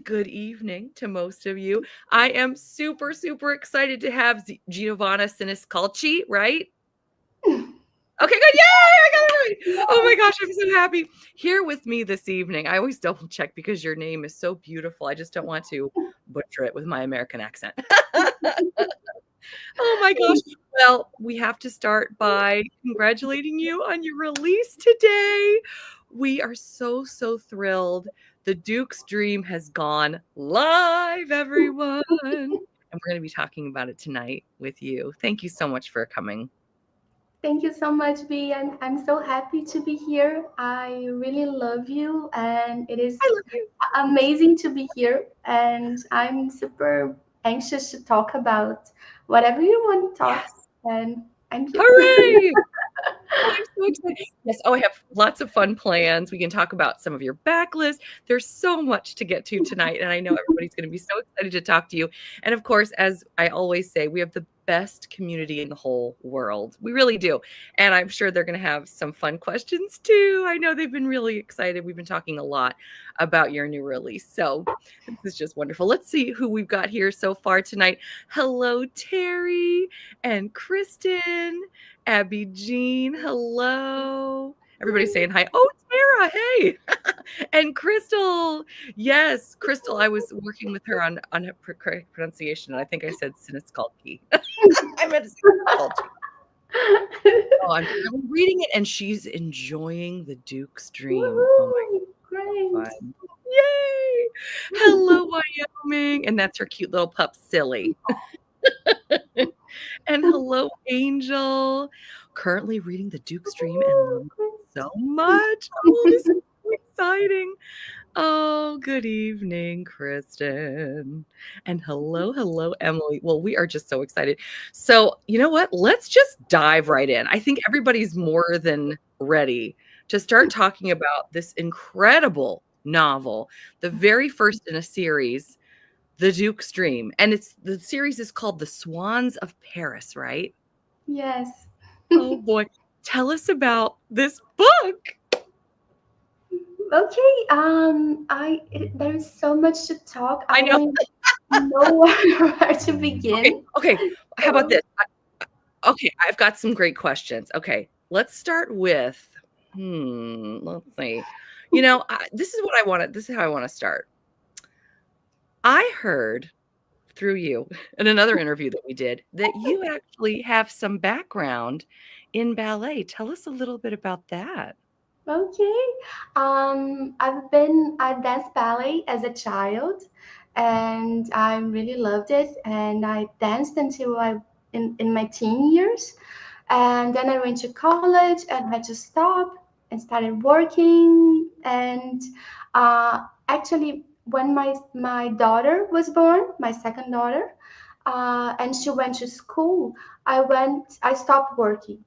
good evening to most of you. I am super, super excited to have Giovanna Siniscalchi, right? Okay, good. Yay! I got it right. Oh my gosh, I'm so happy. Here with me this evening. I always double check because your name is so beautiful. I just don't want to butcher it with my American accent. Oh my gosh. Well, we have to start by congratulating you on your release today. We are so, so thrilled. The Duke's Dream has gone live, everyone. And we're going to be talking about it tonight with you. Thank you so much for coming. Thank you so much, B. I'm so happy to be here. I really love you, and it is I love you. amazing to be here. And I'm super anxious to talk about whatever you want to talk. Yes. And I'm here. Hooray! Oh, I'm so excited. Yes. Oh, I have lots of fun plans. We can talk about some of your backlist. There's so much to get to tonight, and I know everybody's going to be so excited to talk to you. And of course, as I always say, we have the best community in the whole world. We really do. And I'm sure they're going to have some fun questions too. I know they've been really excited. We've been talking a lot about your new release. So this is just wonderful. Let's see who we've got here so far tonight. Hello, Terry and Kristen. Abby Jean, hello. Everybody's saying hi. Oh, Tara, hey. And Crystal. Yes, Crystal, I was working with her on her correct pronunciation, and I think I said Siniscalchi. I meant to say Siniscalchi. Oh, I'm reading it, and she's enjoying the Duke's Dream. Oh my Great. fun. Yay! Hello, Wyoming. And that's her cute little pup, Silly. And hello, Angel. Currently reading the Duke's Dream and loving it so much. Oh, this is so exciting. Oh, good evening, Kristen. And hello, Emily. Well, we are just so excited. So, you know what? Let's just dive right in. I think everybody's more than ready to start talking about this incredible novel, the very first in a series, The Duke's Dream. And the series is called The Swans of Paris, right? Yes. Oh boy. Tell us about this book. Okay. There is so much to talk. I I know. don't even know where to begin. Okay. How about So, this? Okay, I've got some great questions. Okay, let's start with, let's see. This is what I want to, this is how I want to start. I heard through you in another interview that we did that you actually have some background in ballet. Tell us a little bit about that. okay. I danced ballet as a child, and I really loved it. And I danced until in my teen years, and then I went to college and had to stop and started working. And actually, when my daughter was born, my second daughter, and she went to school, I stopped working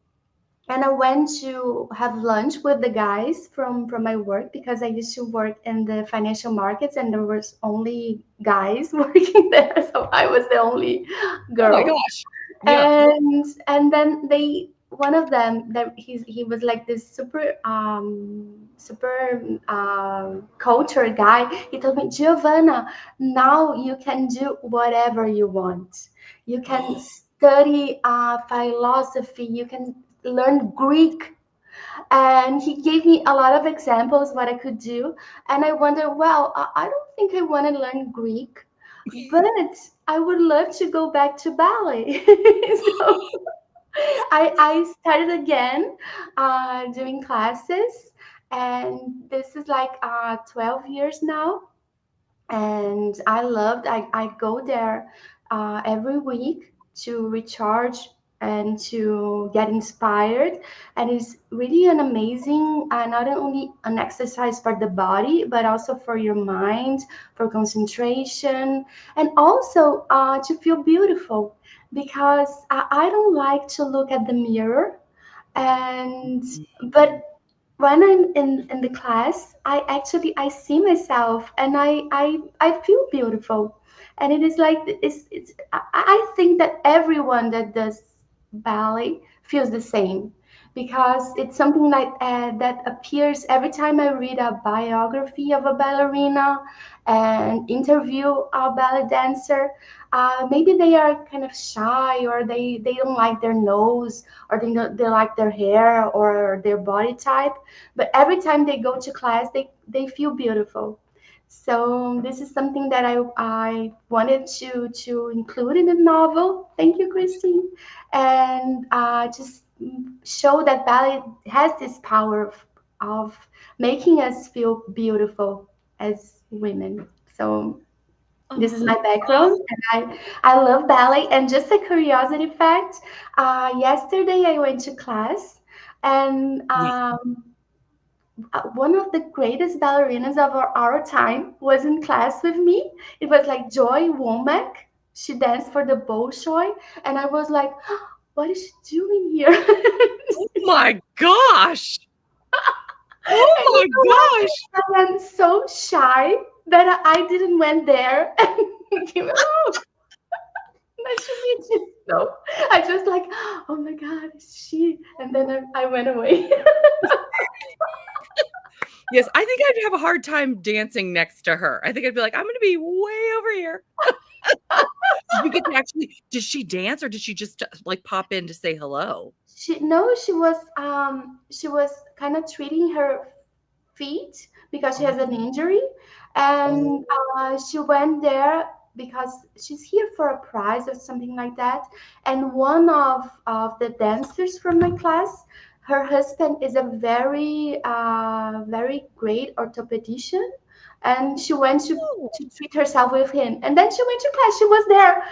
and I went to have lunch with the guys from my work because I used to work in the financial markets and there was only guys working there, so I was the only Oh my girl. gosh. Yeah. And then one of them that he was like this super culture guy. He told me, Giovanna, now you can do whatever you want. You can study philosophy. You can learn Greek. And he gave me a lot of examples what I could do. And I wondered, well, I don't think I want to learn Greek, but I would love to go back to ballet. So I started again doing classes, and this is like 12 years now. And I go there every week to recharge and to get inspired. And it's really an amazing not only an exercise for the body but also for your mind, for concentration, and also to feel beautiful, because I don't like to look at the mirror. And but when I'm in the class, I see myself and I feel beautiful. And it is like I think that everyone that does ballet feels the same, because it's something like that appears every time I read a biography of a ballerina and interview a ballet dancer. Maybe they are kind of shy, or they don't like their nose, or they like their hair or their body type. But every time they go to class, they feel beautiful. So this is something that I wanted to include in the novel. Thank you, Christine. And just show that ballet has this power of making us feel beautiful as women. So this is Oh, my background, and I love ballet. And just a curiosity fact, yesterday I went to class, and yeah. one of the greatest ballerinas of our time was in class with me. It was like Joy Womack. She danced for the Bolshoi, and I was like, what is she doing here? Oh my gosh. And Oh you my know what? gosh. I am so shy that I didn't went there and give oh, nice to meet you. No, I just like, oh my God, it's she. And then I went away. Yes, I think I'd have a hard time dancing next to her. I think I'd be like, I'm gonna be way over here. Did you get to actually did she dance or did she just like pop in to say hello? She no, she was kind of treating her feet because she has an Oh, injury, oh, and she went there because she's here for a prize or something like that. And one of the dancers from my class, her husband is a very great orthopedician, and she went to treat herself with him. And then she went to class. She was there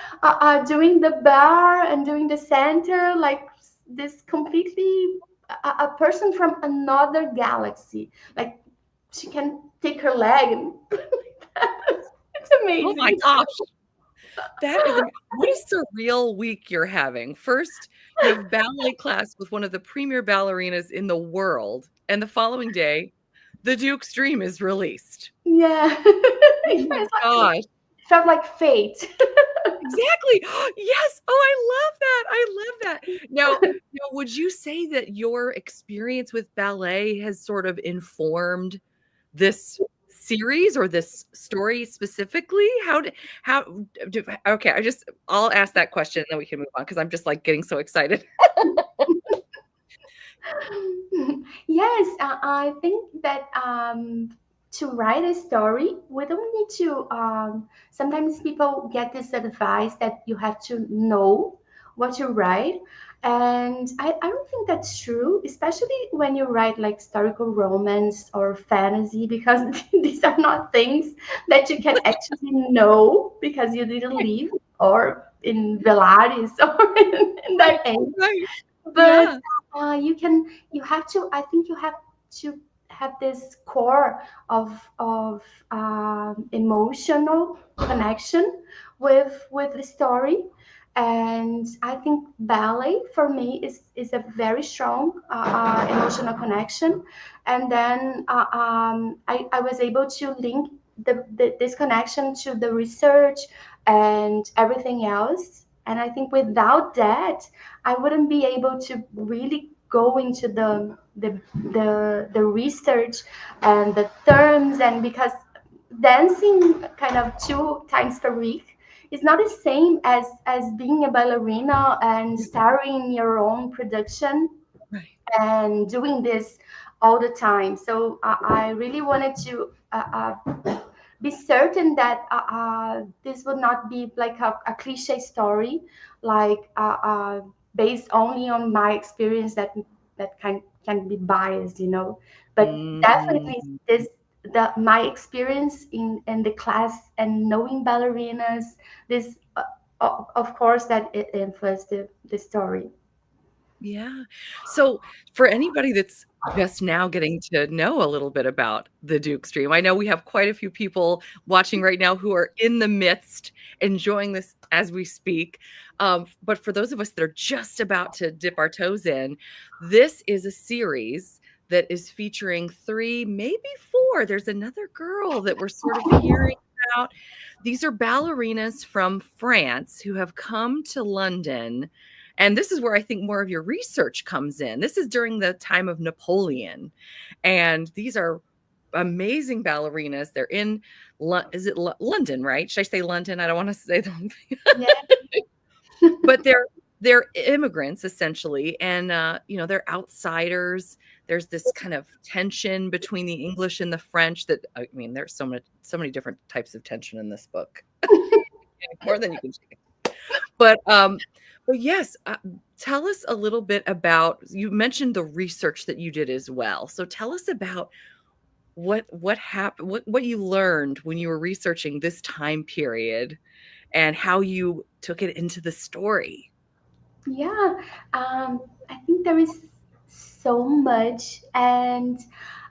doing the bar and doing the center, like this completely a person from another galaxy. Like she can take her leg and it's oh my amazing. gosh. That is what a surreal week you're having. First, you have ballet class with one of the premier ballerinas in the world, and the following day, the Duke's Dream is released. Yeah. Oh my It gosh. felt like fate. Exactly. Yes. Oh, I love that. I love that. Now, would you say that your experience with ballet has sort of informed this series or this story specifically? How do okay, I'll ask that question and then we can move on because I'm just like getting so excited. Yes, I think that to write a story, we don't need to. Sometimes people get this advice that you have to know what you write. And I don't think that's true, especially when you write like historical romance or fantasy, because these are not things that you can actually know because you didn't live or in Velaris or in Right, that age. right. But Yeah. you have to, I think you have to have this core of emotional connection with the story. And I think ballet for me is a very strong emotional connection. And then I was able to link this connection to the research and everything else. And I think without that, I wouldn't be able to really go into the research and the terms. And because dancing kind of 2 times per week is not the same as being a ballerina and starring in your own production Right. and doing this all the time. So I really wanted to be certain that this would not be like a cliche story, like based only on my experience that can be biased, But definitely Mm. this my experience in the class and knowing ballerinas, this of course that it influenced the story. Yeah. So for anybody that's just now getting to know a little bit about the Duke Stream, I know we have quite a few people watching right now who are in the midst, enjoying this as we speak. But for those of us that are just about to dip our toes in, this is a series that is featuring three, maybe four. There's another girl that we're sort of hearing about. These are ballerinas from France who have come to London And this is where I think more of your research comes in. This is during the time of Napoleon. And these are amazing ballerinas. They're in, is it London, right? Should I say London? I don't want to say the wrong thing. Yeah. But they're immigrants essentially, and they're outsiders. There's this kind of tension between the English and the French that, I mean, there's so many different types of tension in this book, more than you can shake. But yes, tell us a little bit about, you mentioned the research that you did as well. So tell us about what happened, what you learned when you were researching this time period and how you took it into the story. Yeah, I think there is so much, and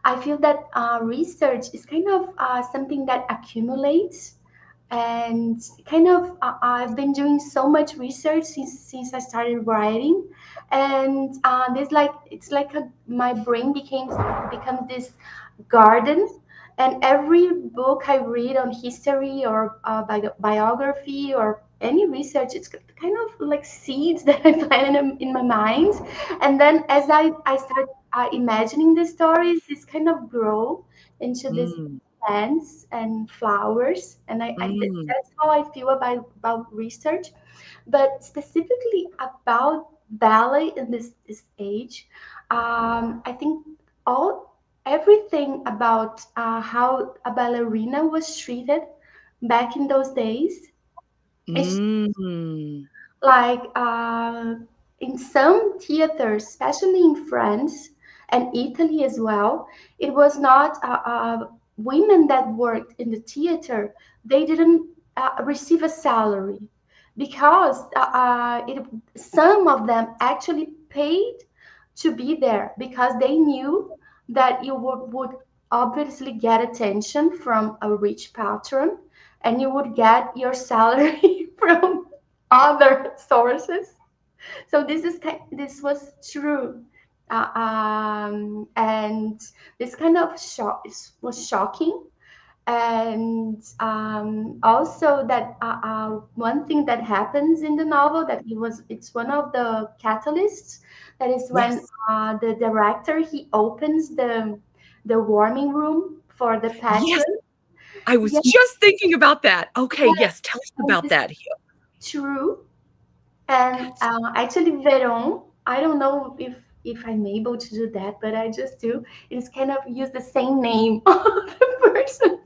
I feel that research is kind of something that accumulates, and kind of I've been doing so much research since I started writing, and there's like it's like my brain becomes this garden, and every book I read on history or biography or any research, it's kind of like seeds that I plant in my mind, and then as I start imagining the stories, it's kind of grow into these Mm, plants and flowers, and mm, that's how I feel about research. But specifically about ballet in this age, I think all everything about how a ballerina was treated back in those days is mm, like in some theaters, especially in France and Italy as well, it was not women that worked in the theater. They didn't receive a salary because some of them actually paid to be there because they knew that you would obviously get attention from a rich patron, and you would get your salary from other sources. So this was true, and this kind of was shocking. And also that one thing that happens in the novel that it's one of the catalysts, that is when yes. the director he opens the warming room for the Yes, patron. I was Yes, just thinking about that. Okay, yes, yes, tell us and about this that. is true. And That's actually, Veron, I don't know if I'm able to do that, but I just do. It's kind of use the same name of the person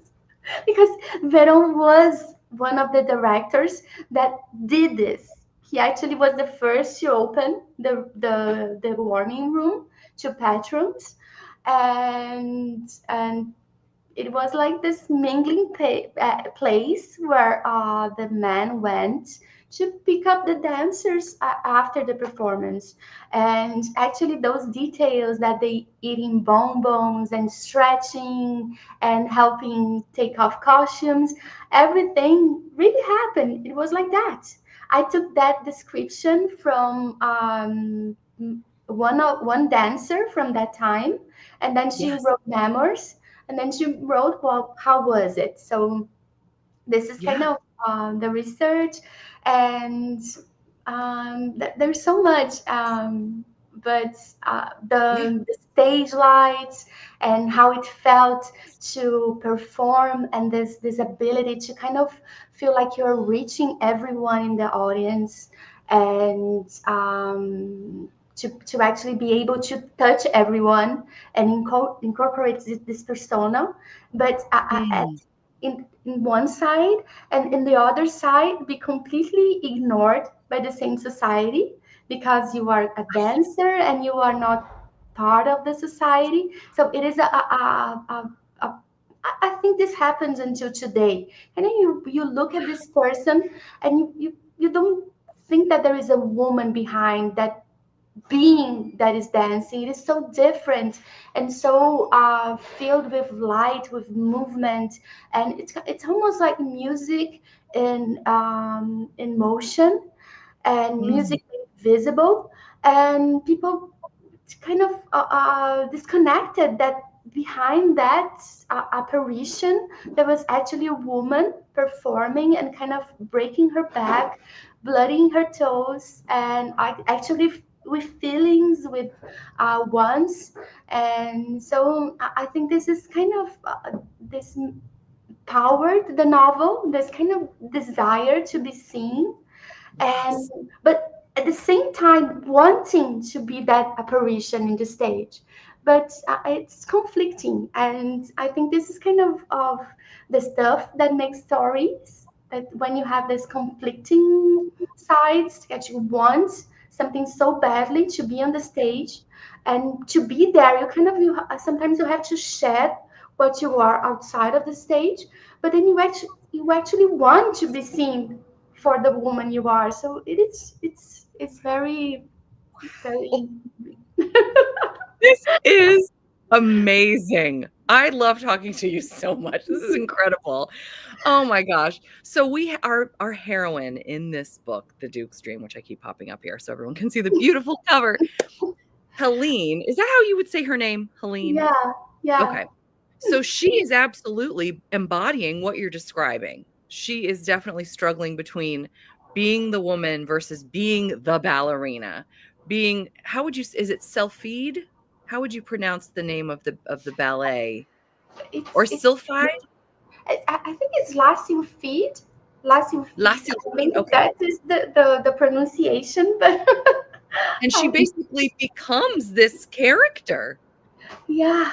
because Veron was one of the directors that did this. He actually was the first to open the warming room to patrons, and it was like this mingling place where the men went to pick up the dancers after the performance. And actually, those details that they eating bonbons and stretching and helping take off costumes, everything really happened. It was like that. I took that description from one dancer from that time, and then she yes, wrote memoirs, and then she wrote, well, how was it? So this is kind yeah, of the research, and there's so much, but yeah. the stage lights and how it felt to perform, and this ability to kind of feel like you're reaching everyone in the audience, and to actually be able to touch everyone and incorporate this persona, but Mm, in one side, and in the other side be completely ignored by the same society because you are a dancer and you are not part of the society. So it is a I think this happens until today. And then you look at this person, and you don't think that there is a woman behind that being that is dancing. It is so different and so filled with light, with movement, and it's almost like music in motion, and mm, music visible, and people kind of disconnected that behind that apparition, there was actually a woman performing and kind of breaking her back, blooding her toes, and actually with feelings, with wants. And so I think this is kind of this powered the novel, this kind of desire to be seen, and Yes. but at the same time wanting to be that apparition in the stage. But it's conflicting, and I think this is kind of the stuff that makes stories, that when you have this conflicting sides, that you want something so badly to be on the stage, and to be there you kind of sometimes you have to shed what you are outside of the stage, but then you actually want to be seen for the woman you are. So it's very very. This is amazing. I love talking to you so much. This is incredible. Oh my gosh. So our heroine in this book, The Duke's Dream, which I keep popping up here so everyone can see the beautiful cover. Helene, is that how you would say her name? Helene? Yeah, yeah. Okay. So she is absolutely embodying what you're describing. She is definitely struggling between being the woman versus being the ballerina. Being, how would you, is it Sylphide? How would you pronounce the name of the ballet? Or It's Sylphide? I think it's last you feed, last you La feed. I Sylphide. think Okay. that is the pronunciation, but And she um, basically becomes this character. yeah.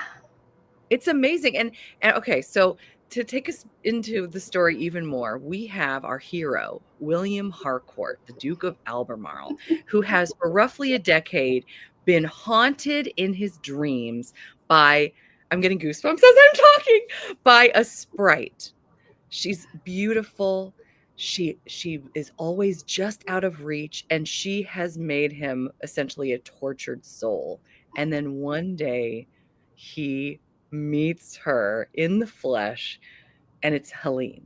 It's amazing. And okay, so to take us into the story even more, we have our hero, William Harcourt, the Duke of Albemarle, who has for roughly a decade been haunted in his dreams by, I'm getting goosebumps as I'm talking, by a sprite. She's beautiful. She is always just out of reach, and she has made him essentially a tortured soul. And then one day he meets her in the flesh, and it's Helene.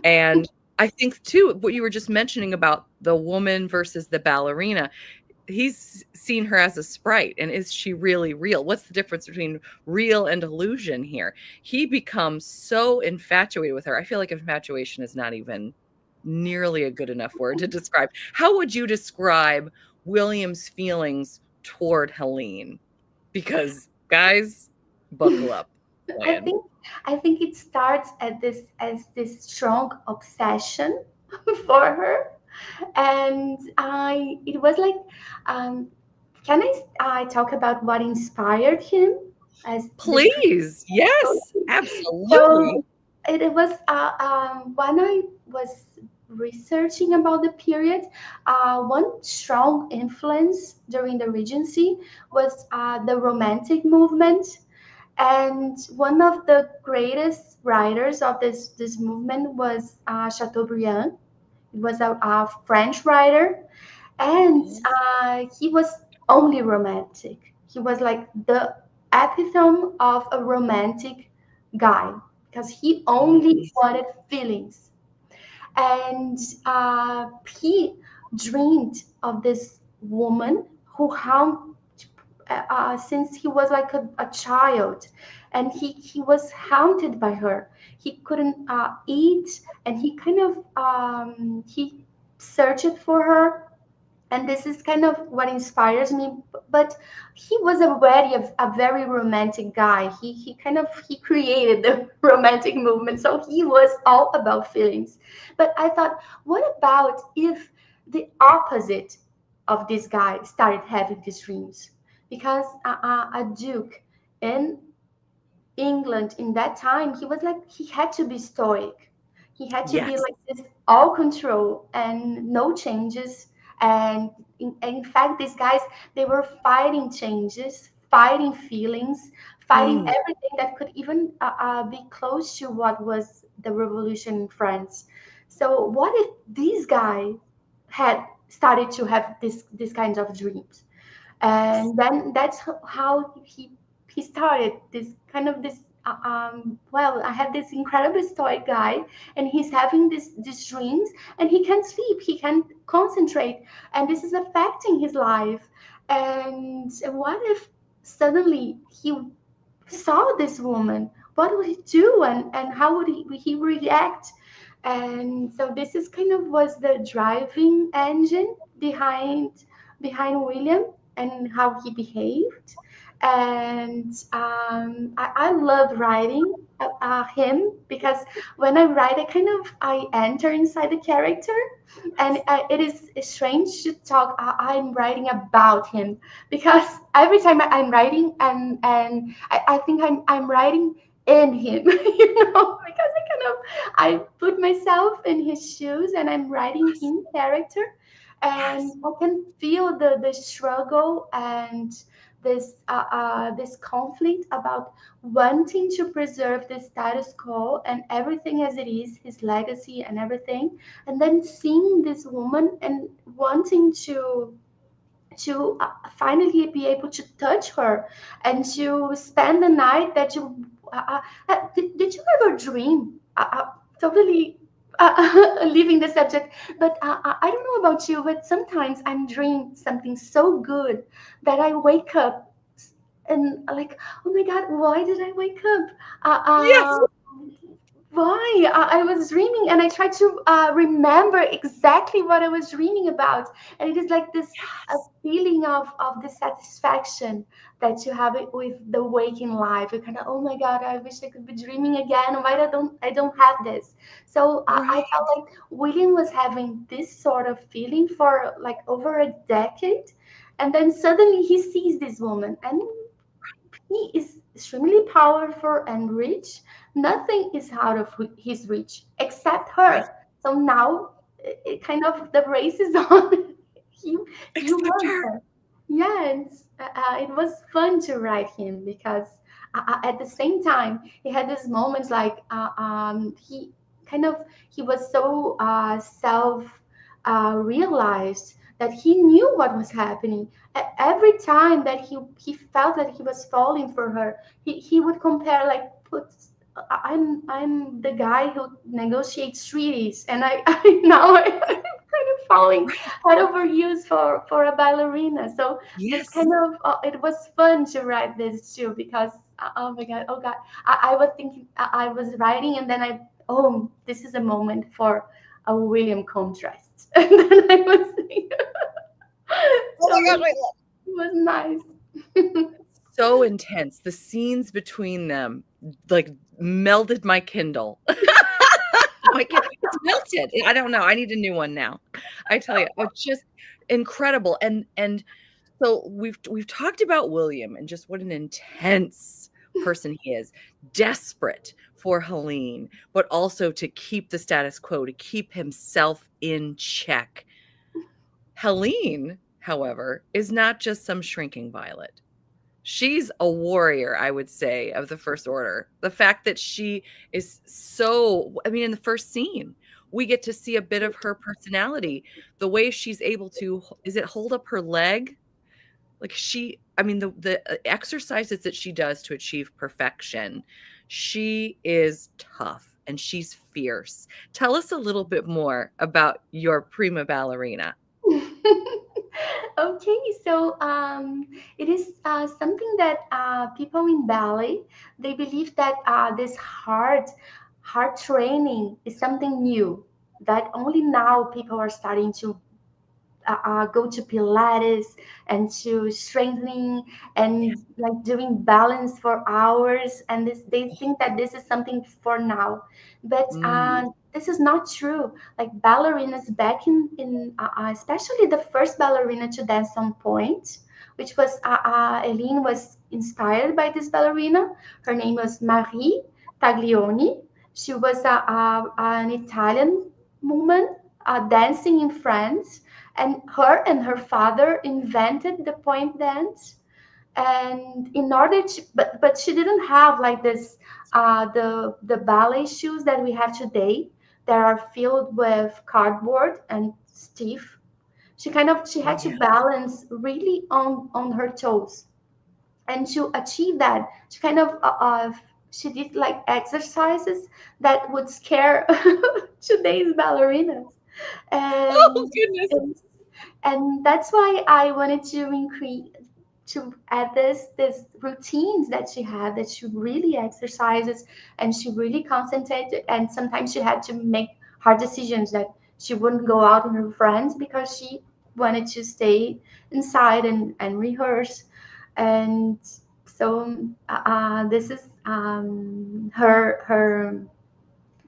And I think too, what you were just mentioning about the woman versus the ballerina, he's seen her as a sprite, and is she really real? What's the difference between real and illusion here? He becomes so infatuated with her. I feel like infatuation is not even nearly a good enough word to describe. How would you describe William's feelings toward Helene? Because guys, buckle up. I Playing. think I think it starts at this as this strong obsession for her, and I it was like, um, can I talk about what inspired him as this? Please. Yes, absolutely. So it was when I was researching about the period, one strong influence during the Regency was the Romantic movement, and one of the greatest writers of this movement was Chateaubriand. He was a French writer, and Oh, he was only romantic. He was like the epitome of a romantic guy because he only yes. wanted feelings, and he dreamed of this woman who since he was like a child, and he was haunted by her. He couldn't eat, and he kind of he searched for her, and this is kind of what inspires me. But he was already a very romantic guy. He kind of he created the romantic movement, so he was all about feelings. But I thought, what about if the opposite of this guy started having these dreams? Because a duke in England in that time, he was like he had to be stoic. He had to be Yes. like this all control and no changes. And in fact, these guys, they were fighting changes, fighting feelings, fighting Mm, everything that could even be close to what was the revolution in France. So what if this guy had started to have this kinds of dreams? yes. And then that's how he started this kind of this well, I have this incredible stoic guy, and he's having these dreams, and he can't sleep, he can't concentrate, and this is affecting his life. And what if suddenly he saw this woman, what would he do, and how would he react? And so this is kind of was the driving engine behind William and how he behaved. And I love writing him, because when I write, I enter inside the character, and it is strange to talk. I'm writing about him, because every time I'm writing, and I think I'm writing in him, because I put myself in his shoes and I'm writing Yes. in character, and Yes. I can feel the struggle and this conflict about wanting to preserve the status quo and everything as it is, his legacy and everything, and then seeing this woman and wanting to finally be able to touch her and to spend the night that you did you ever dream totally leaving the subject, but I don't know about you, but sometimes I'm dreaming something so good that I wake up and like, oh my god, why did I wake up? Yes. Why? I was dreaming and I tried to remember exactly what I was dreaming about. And it is like this feeling of the satisfaction that you have it with the waking life. You're kind of, oh my God, I wish I could be dreaming again. Why I don't have this? So I Right. felt like William was having this sort of feeling for like over a decade. And then suddenly he sees this woman and he is extremely powerful and rich. Nothing is out of his reach except Right. her. So now it kind of the race is on. he he Except wants her. her. Yes, it was fun to write him because at the same time he had these moments like he was so self realized that he knew what was happening. Every time that he felt that he was falling for her, he would compare like put I'm the guy who negotiates treaties, and I now I'm kind of falling head over heels for a ballerina. So this Yes. kind of it was fun to write this too, because oh my god, oh god, I was thinking, I was writing, and then this is a moment for a William contrast, and then I was thinking, Oh so my gosh, it was nice. so intense. The scenes between them like melted my Kindle. My Kindle, it's melted. I don't know. I need a new one now. I tell you, it's just incredible. And so we've talked about William and just what an intense person he is, desperate for Helene, but also to keep the status quo, to keep himself in check. Helene, however, is not just some shrinking violet. She's a warrior, I would say, of the First Order. The fact that she is so, I mean, in the first scene, we get to see a bit of her personality. The way she's able to, is it hold up her leg? Like I mean, the exercises that she does to achieve perfection, she is tough and she's fierce. Tell us a little bit more about your prima ballerina. Okay, so it is something that people in ballet, they believe that this hard training is something new, that only now people are starting to go to Pilates and to strengthening Yeah. and like doing balance for hours. And they think that this is something for now, but Mm, this is not true. Like ballerinas back in especially the first ballerina to dance on point, which was Eileen was inspired by this ballerina. Her name was Marie Taglioni. She was an Italian woman dancing in France, and her father invented the point dance. And in order to but she didn't have like this the ballet shoes that we have today that are filled with cardboard and stiff. She oh had to yeah. balance really on her toes, and to achieve that she did like exercises that would scare today's ballerinas. Oh and goodness. and that's why I wanted to increase. add this routines that she had, that she really exercises and she really concentrated, and sometimes she had to make hard decisions, that she wouldn't go out with her friends because she wanted to stay inside and rehearse. And so this is her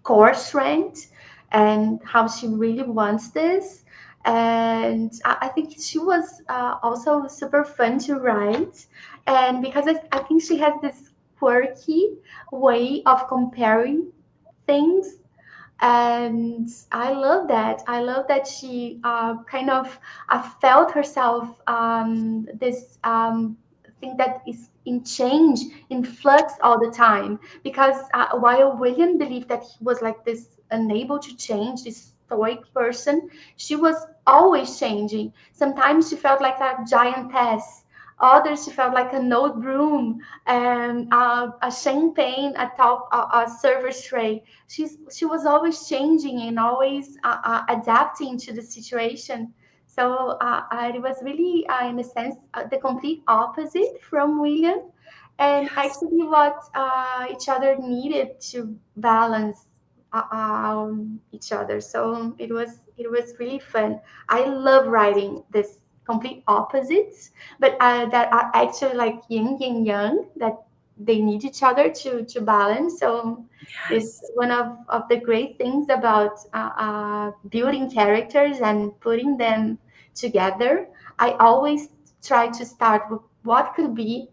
core strength and how she really wants this. And I think she was also super fun to write. And because I think she has this quirky way of comparing things, and I love that. I love that she kind of felt herself this thing that is in change, in flux all the time. Because while William believed that he was like this unable to change, this stoic person, she was always changing. Sometimes she felt like a giantess. Others she felt like an old broom and a champagne atop a service tray. She was always changing and always adapting to the situation. So it was really, in a sense, the complete opposite from William, and Yes. actually what each other needed to balance each other. So it was really fun. I love writing this complete opposites, but that are actually like yin and yang, that they need each other to balance. So it's Yes. one of the great things about building characters and putting them together. I always try to start with what could be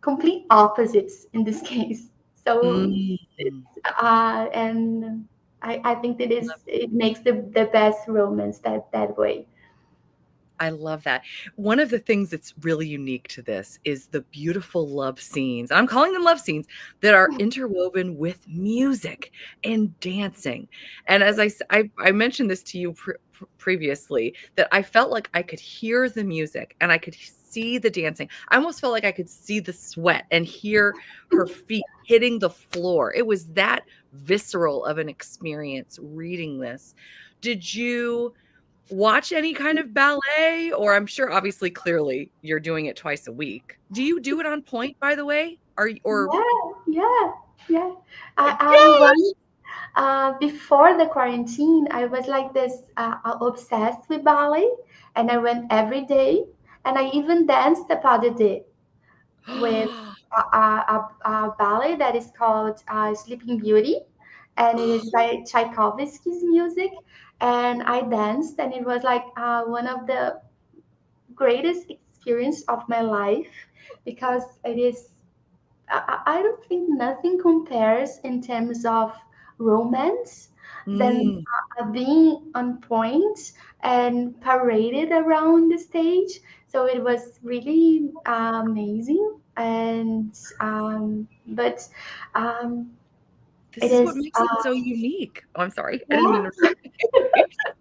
complete opposites in this case. So it's Mm. and I think that is it makes the best romance that way. I love that. One of the things that's really unique to this is the beautiful love scenes. I'm calling them love scenes that are interwoven with music and dancing. And as I mentioned this to you previously, that I felt like I could hear the music and I could see the dancing. I almost felt like I could see the sweat and hear her feet hitting the floor. It was that visceral of an experience reading this. Did you watch any kind of ballet? Or I'm sure obviously clearly you're doing it twice a week. Do you do it on point, by the way? Are you or Yeah, yeah, yeah. my I gosh. once before the quarantine, I was like this obsessed with ballet, and I went every day, and I even danced a pas de deux with a ballet that is called Sleeping Beauty, and it is by Tchaikovsky's music. And I danced, and it was like one of the greatest experience of my life, because it is. I don't think nothing compares in terms of romance than Mm, being on point and paraded around the stage. So it was really amazing. And but this it is what is makes it so unique. Oh, I'm sorry. I didn't mean to yeah. interrupt.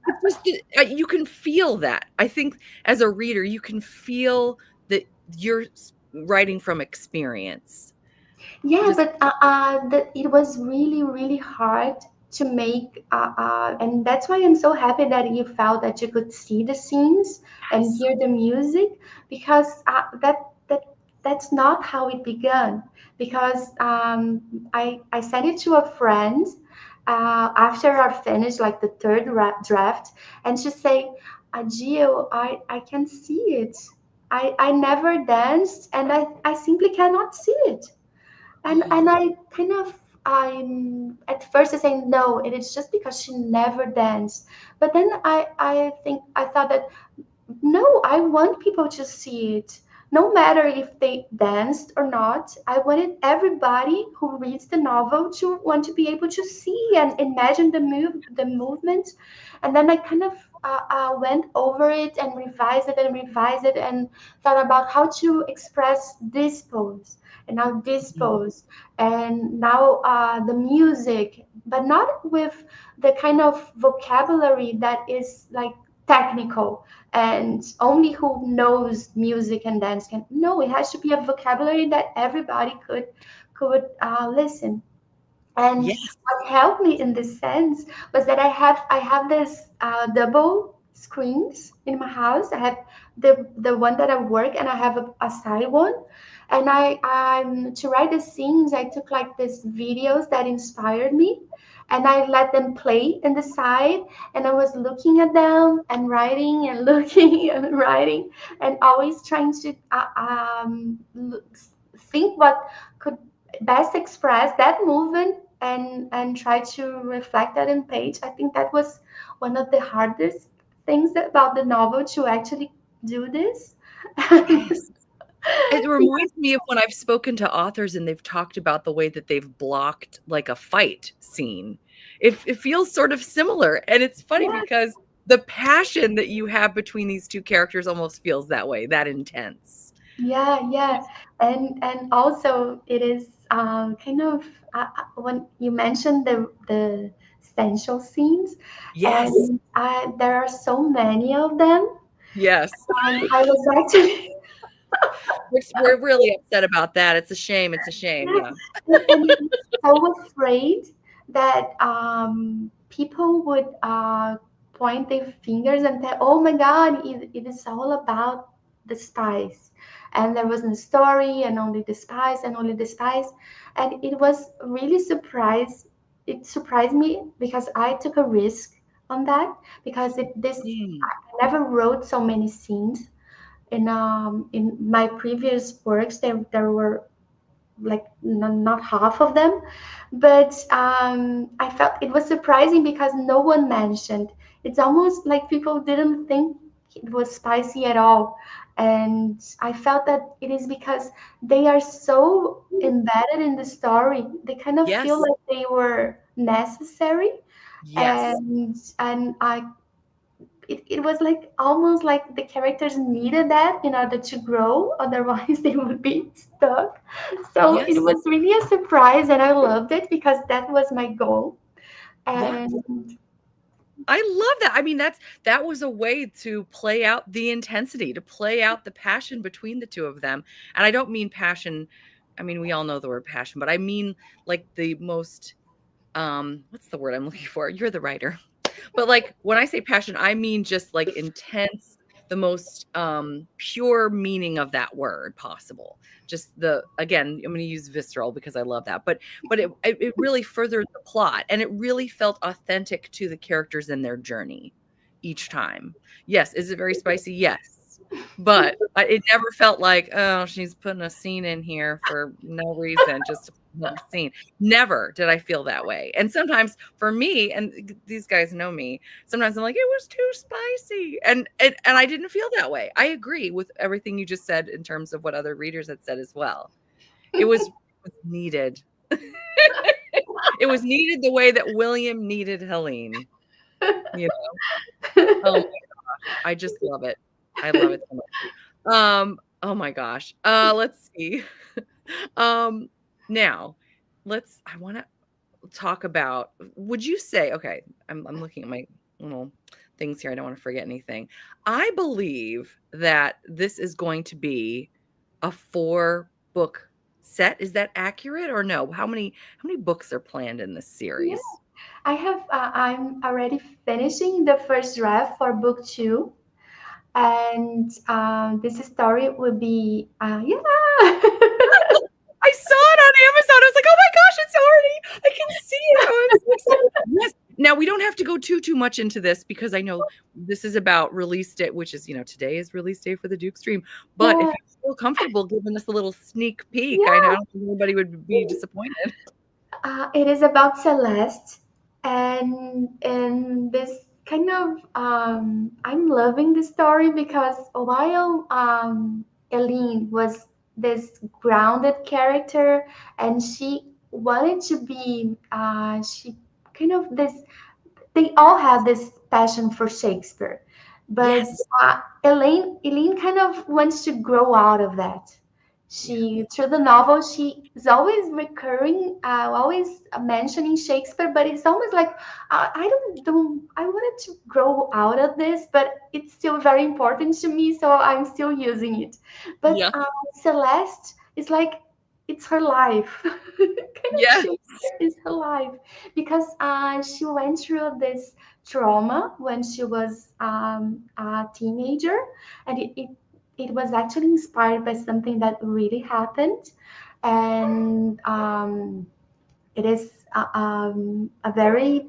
It's just that, you can feel that. I think as a reader, you can feel that you're writing from experience. Yeah, Just but it was really, really hard to make, and that's why I'm so happy that you felt that you could see the scenes and yes. hear the music, because that's not how it began. Because I sent it to a friend after I finished like the third draft, and she say, "Gio, I can see it. I never danced, and I simply cannot see it." And Oh. I kind of I'm at first I saying no, it is just because she never danced. But then I thought that no, I want people to see it. No matter if they danced or not, I wanted everybody who reads the novel to want to be able to see and imagine the movement. And then I kind of went over it and revised it and thought about how to express this pose and now this Mm, pose and now the music, but not with the kind of vocabulary that is like technical and only who knows music and dance can. No, it has to be a vocabulary that everybody could listen. And yes. what helped me in this sense was that I have this double. screens in my house. I have the one that I work, and I have a side one. And to write the scenes, I took like these videos that inspired me, and I let them play in the side, and I was looking at them and writing and looking and writing, and always trying to think what could best express that movement, and try to reflect that in page. I think that was one of the hardest things about the novel, to actually do this. Yes. It reminds me of when I've spoken to authors and they've talked about the way that they've blocked like a fight scene. It feels sort of similar. And it's funny Yeah, because the passion that you have between these two characters almost feels that way, that intense. yeah, yeah. And also it is kind of when you mentioned the sensual scenes, Yes. and there are so many of them. Yes. I was actually We're really upset about that. It's a shame. It's a shame. yes, Yeah. and I'm so afraid that people would point their fingers and say, "Oh my God, it is all about the spies," and there was no story, and only the spies, and only the spies, and it was really surprised. It surprised me because I took a risk on that, because Mm. I never wrote so many scenes. In my previous works, there were like not half of them, but I felt it was surprising because no one mentioned. It's almost like people didn't think it was spicy at all, and I felt that it is because they are so embedded in the story. They kind of feel Yes. like they were necessary, Yes. and it was like almost like the characters needed that in order to grow, otherwise they would be stuck. So it Yes. was really a surprise, and I loved it because that was my goal. Yeah. And I love that. I mean, that was a way to play out the intensity, to play out the passion between the two of them. And I don't mean passion. I mean, we all know the word passion, but I mean like the most what's the word I'm looking for? You're the writer. But like when I say passion, I mean just like intense, the most pure meaning of that word possible. Just the again, I'm going to use visceral because I love that. But it really furthered the plot and it really felt authentic to the characters and their journey each time. Yes, is it very spicy? Yes. But it never felt like, oh, she's putting a scene in here for no reason, just to put a scene. Never did I feel that way. And sometimes for me, and these guys know me, sometimes I'm like, it was too spicy. And I didn't feel that way. I agree with everything you just said in terms of what other readers had said as well. It was needed. It was needed the way that William needed Helene. You know? Oh my gosh. I just love it. I love it so much. Oh my gosh. Let's see. Um, now I want to talk about would you say okay, I'm looking at my little things here. I don't want to forget anything. I believe that this is going to be a 4-book set. Is that accurate or no? How many books are planned in this yeah, series? I'm already finishing the first draft for book two, and this story will be yeah. I saw it on Amazon. I was like, "Oh my gosh, it's already I can see it. Oh, I'm so excited." Yes. Now we don't have to go too much into this because I know this is about release date, which is, today is release day for the Duke stream. But if Yeah, you feel comfortable giving us a little sneak peek, I yeah. don't think anybody would be disappointed. It is about Celeste, and this kind of I'm loving the story because while Eileen was this grounded character, and she wanted to be she kind of this they all have this passion for Shakespeare, but Yes. Elaine kind of wants to grow out of that. Yeah. She through the novel she is always recurring, always mentioning Shakespeare, but it's almost like don't I wanted to grow out of this, but it's still very important to me, so I'm still using it. But Yeah. Celeste is like it's her life. Kind of Yes. shit is her life because she went through this trauma when she was a teenager, and it was actually inspired by something that really happened, and it is a very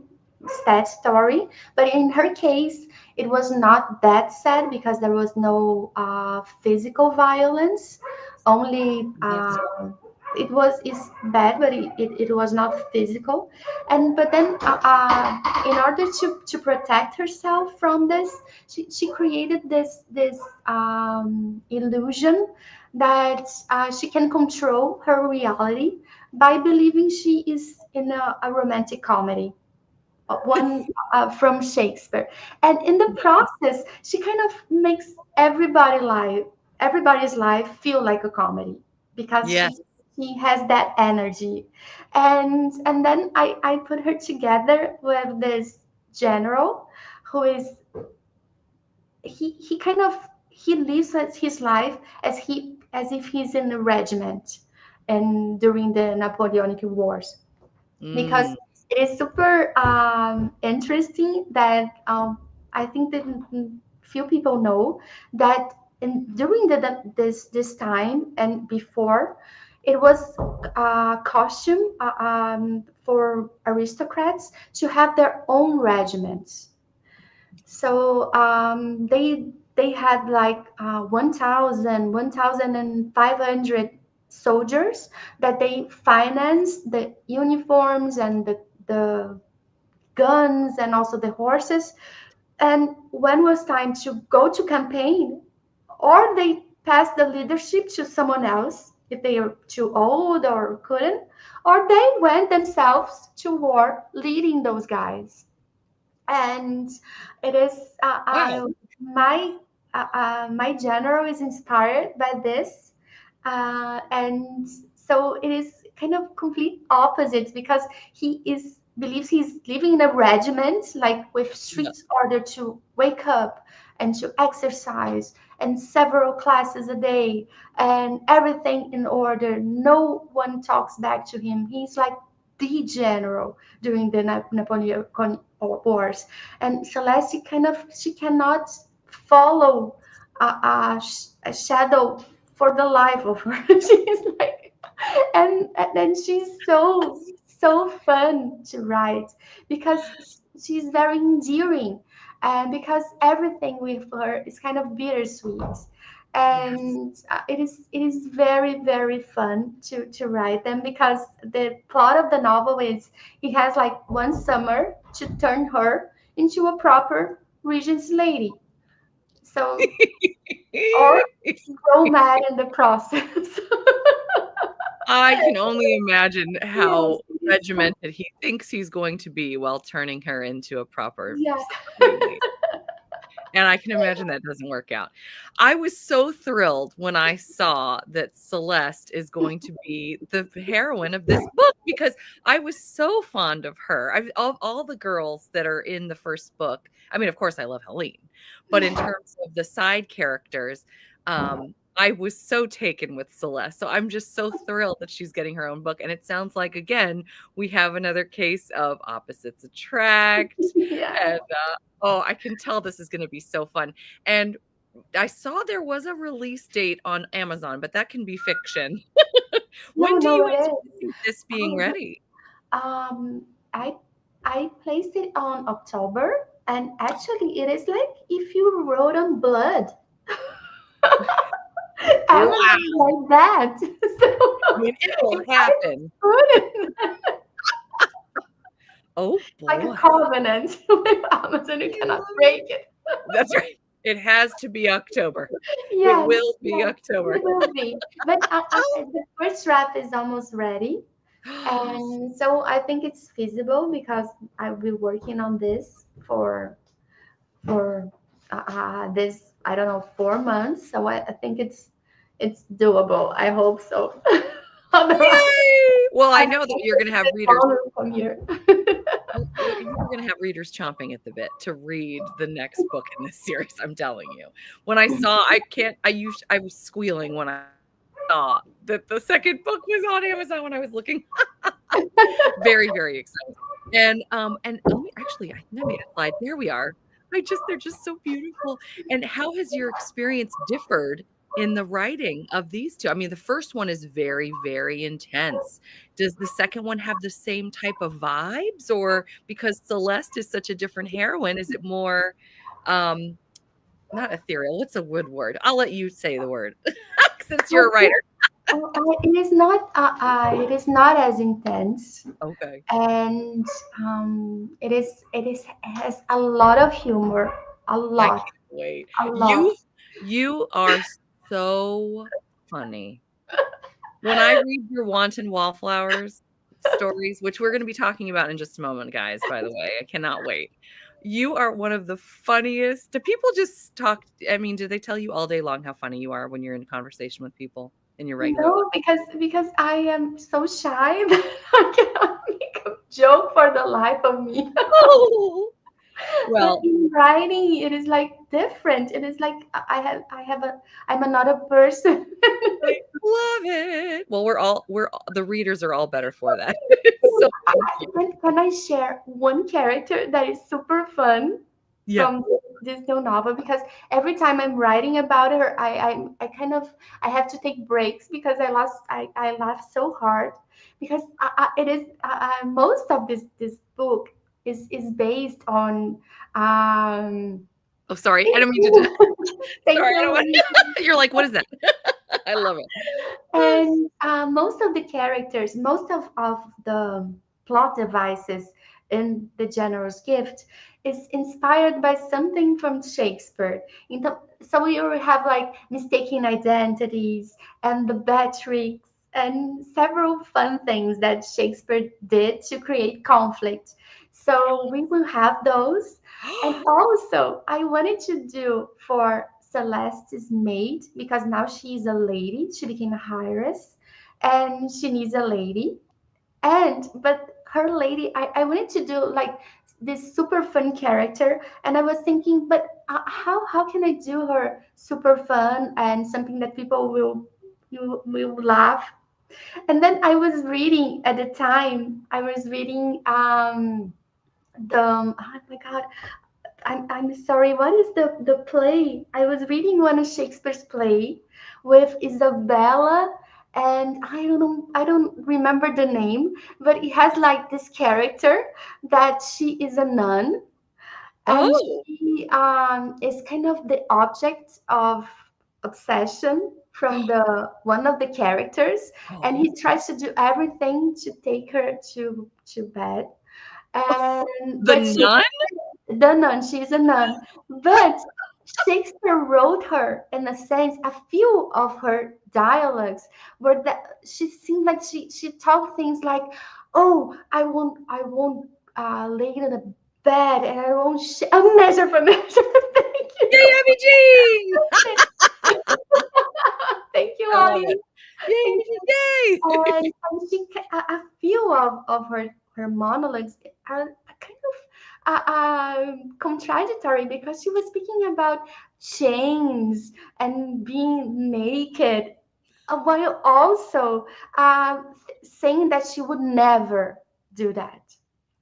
sad story, but in her case, it was not that sad because there was no physical violence. Only That's it was is bad, but it was not physical. And but then, in order to protect herself from this, she created this illusion that she can control her reality by believing she is in a romantic comedy, one from Shakespeare, and in the process, she kind of makes everybody's life feel like a comedy because yes. she has that energy, and then I put her together with this general who is he kind of he lives his life as if he's in a regiment and during the Napoleonic Wars, because Mm, it is super interesting that I think that few people know that during this time and before, it was a costume for aristocrats to have their own regiments. So they had like 1,500 soldiers that they financed the uniforms and the guns and also the horses. And when was time to go to campaign, or they passed the leadership to someone else if they are too old or couldn't, or they went themselves to war leading those guys. And it is wow. my general is inspired by this, and so it is kind of complete opposites because he is believes he's living in a regiment, like with Yeah. strict order to wake up and to exercise and several classes a day and everything in order. No one talks back to him. He's like the general during the Napoleonic Wars, and Celeste kind of she cannot follow a shadow for the life of her. She's like, and then she's so fun to write because she's very endearing, and because everything with her is kind of bittersweet, Yes. and it is very fun to write them because the plot of the novel is he has like one summer to turn her into a proper regent's lady, so or grow mad in the process. I can only imagine Yes, how it is so. regimented he thinks he's going to be while turning her into a proper Yeah. celebrity lady. And I can imagine that doesn't work out. I was so thrilled when I saw that Celeste is going to be the heroine of this book because I was so fond of her. All the girls that are in the first book. I mean, of course, I love Helene, but in terms of the side characters, I was so taken with Celeste. So I'm just so thrilled that she's getting her own book. And it sounds like, again, we have another case of opposites attract. Yeah. And oh, I can tell this is gonna be so fun, and I saw there was a release date on Amazon, but that can be fiction. No, When do no, you it is. anticipate this being Oh, no. ready? I I placed it on October, and actually, it is like if you wrote on blood. Wow, Amazon like that. So I mean, it will it's happen. good. Oh Like a boy. covenant with Amazon. You I cannot love break it. it. That's right. It has to be October. It Yes, will be yes, October. it will be. But the first draft is almost ready. And so I think it's feasible because I've been working on this for this, I don't know, 4 months. So I think it's doable. I hope so. Otherwise, Yay! Well, I I know that think you're gonna have it's readers honor from here. you're gonna have readers chomping at the bit to read the next book in this series, I'm telling you. When I saw I can't I was squealing when I saw that the second book was on Amazon when I was looking. Very, very excited. And let me actually, I think I made a slide. There we are. They're just so beautiful. And how has your experience differed in the writing of these two? I mean, the first one is very, very intense. Does the second one have the same type of vibes? Or because Celeste is such a different heroine, is it more um not ethereal? What's a good word? I'll let you say the word since I you're a writer. it is not as intense, Okay. and it is has a lot of humor, a I lot, can't wait. a lot. You are so funny. When I read your Wanton Wallflowers stories, which we're gonna be talking about in just a moment, guys, by the way, I cannot wait. You are one of the funniest. Do people just talk? I mean, do they tell you all day long how funny you are when you're in conversation with people in your regular life? No, because I am so shy that I cannot make a joke for the life of me. Oh, But well, in writing, it is like different. It is like I'm another person. I love it. Well, the readers are all better for that. So thank you. Can I share one character that is super fun Yeah. from this new novel? Because every time I'm writing about her, I kind of I have to take breaks because I laugh so hard because it is most of this book is based on um. Oh, sorry. I Thank don't mean to. you, thank Sorry, I you, don't want. Lily. You're like, what is that? I love it. And most of the characters, most of the plot devices in The General's Gift is inspired by something from Shakespeare. So you have like mistaken identities and the bad tricks and several fun things that Shakespeare did to create conflict. So we will have those. And also, I wanted to do for Celeste's maid because now she's a lady. She became a heiress and she needs a lady. But her lady, I wanted to do like this super fun character. And I was thinking, but how can I do her super fun and something that people will laugh? And then I was reading at the time, I was reading oh my god, I'm sorry. What is the play? I was reading one of Shakespeare's play with Isabella, and I don't know. I don't remember the name, but it has like this character that she is a nun, and Oh. she is kind of the object of obsession from the one of the characters, and Oh. he tries to do everything to take her to bed. And The but she nun? the nun, she's a nun. But Shakespeare wrote her, in a sense, a few of her dialogues where that she seemed like she talked things like, "Oh, I won't lay in the bed, and I won't measure for measure." Thank Yay, you, Abby Jean! thank you, I love Ali. it. Yay, Thank Abby Jean! Yay! and a few of her monologues are kind of contradictory because she was speaking about chains and being naked, while also saying that she would never do that.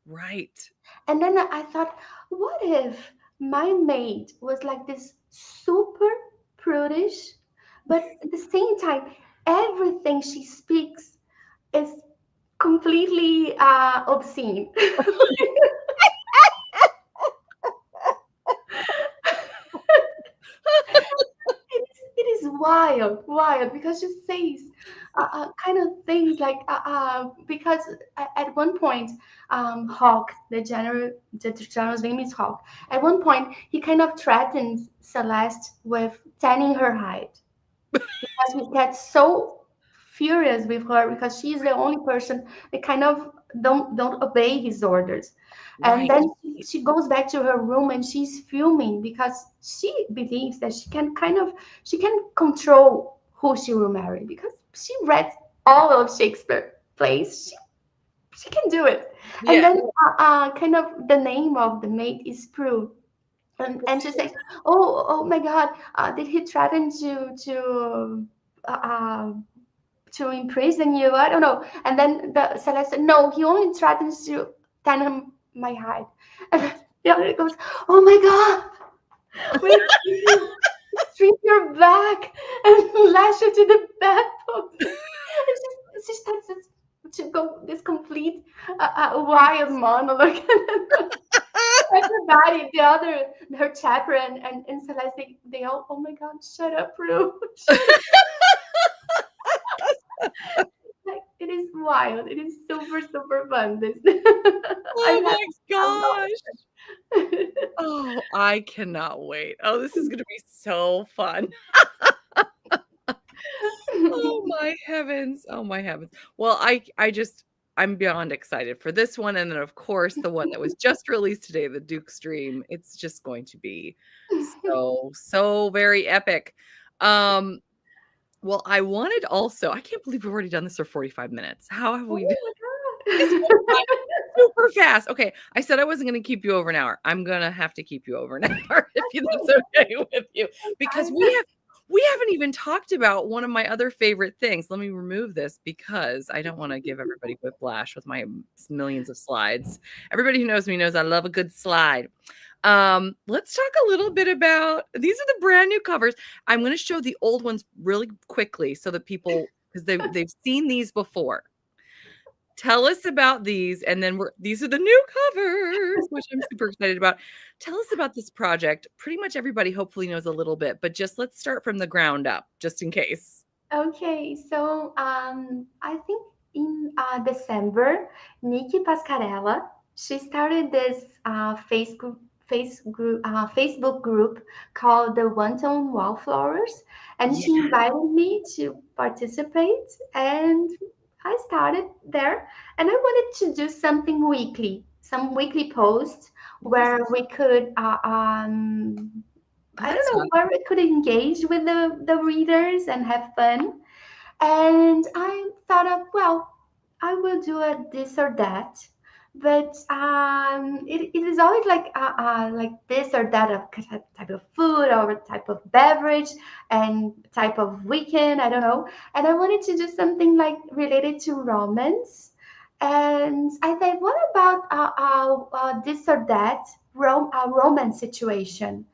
Right. And then I thought, what if my mate was like this super prudish, but at the same time, everything she speaks is completely obscene. It is wild, wild because she says kind of things like because at one point, Hawk, the general's name is Hawk. At one point, he kind of threatens Celeste with tanning her hide because he gets so furious with her because she's the only person that kind of don't obey his orders. And Right. then she goes back to her room and she's fuming because she believes that she can control who she will marry because she read all of Shakespeare plays. She can do it. And Yeah. then kind of the name of the maid is Prue, and she says, "Oh, oh my God! Did he threaten to to imprison you. I don't know. And then the Celeste, no, he only threatens to tan my hide. And then the other goes, oh my God, we'll strip your back and lash you to the bedpost. And she starts to go this complete wild monologue. Everybody, the other, her chaperone and Celeste, they all, oh my God, shut up, Rue. Shut up. Like, it is wild. It is super, super fun. This Oh I'm my having a lot gosh. of fun. Oh, I cannot wait. Oh, this is gonna be so fun. Oh my heavens. Oh my heavens. Well, I'm beyond excited for this one, and then, of course, the one that was just released today, the Duke's Dream. It's just going to be so, so very epic. Um, well, I wanted also I can't believe we've already done this for 45 minutes. How have we Oh This my went by God. super fast. Okay, I said I wasn't gonna keep you over an hour. I'm gonna have to keep you over an hour if that's okay with you, because we haven't even talked about one of my other favorite things. Let me remove this because I don't wanna give everybody whiplash with my millions of slides. Everybody who knows me knows I love a good slide. Let's talk a little bit about these are the brand new covers. I'm gonna show the old ones really quickly so that people because they've seen these before. Tell us about these, and then these are the new covers, which I'm super excited about. Tell us about this project. Pretty much everybody hopefully knows a little bit, but just let's start from the ground up, just in case. Okay, so I think in December, Nikki Pascarella, she started this Facebook group called the Wanton Wallflowers, and Yeah. she invited me to participate, and I started there, and I wanted to do something weekly, some weekly posts Yes. where we could Oh, I don't that's know, fun. where we could engage with the readers and have fun. And I thought of, well, I will do a this or that, but it is always like this or that of type of food or type of beverage and type of weekend. I don't know. And I wanted to do something like related to romance. And I thought, what about this or that romance situation?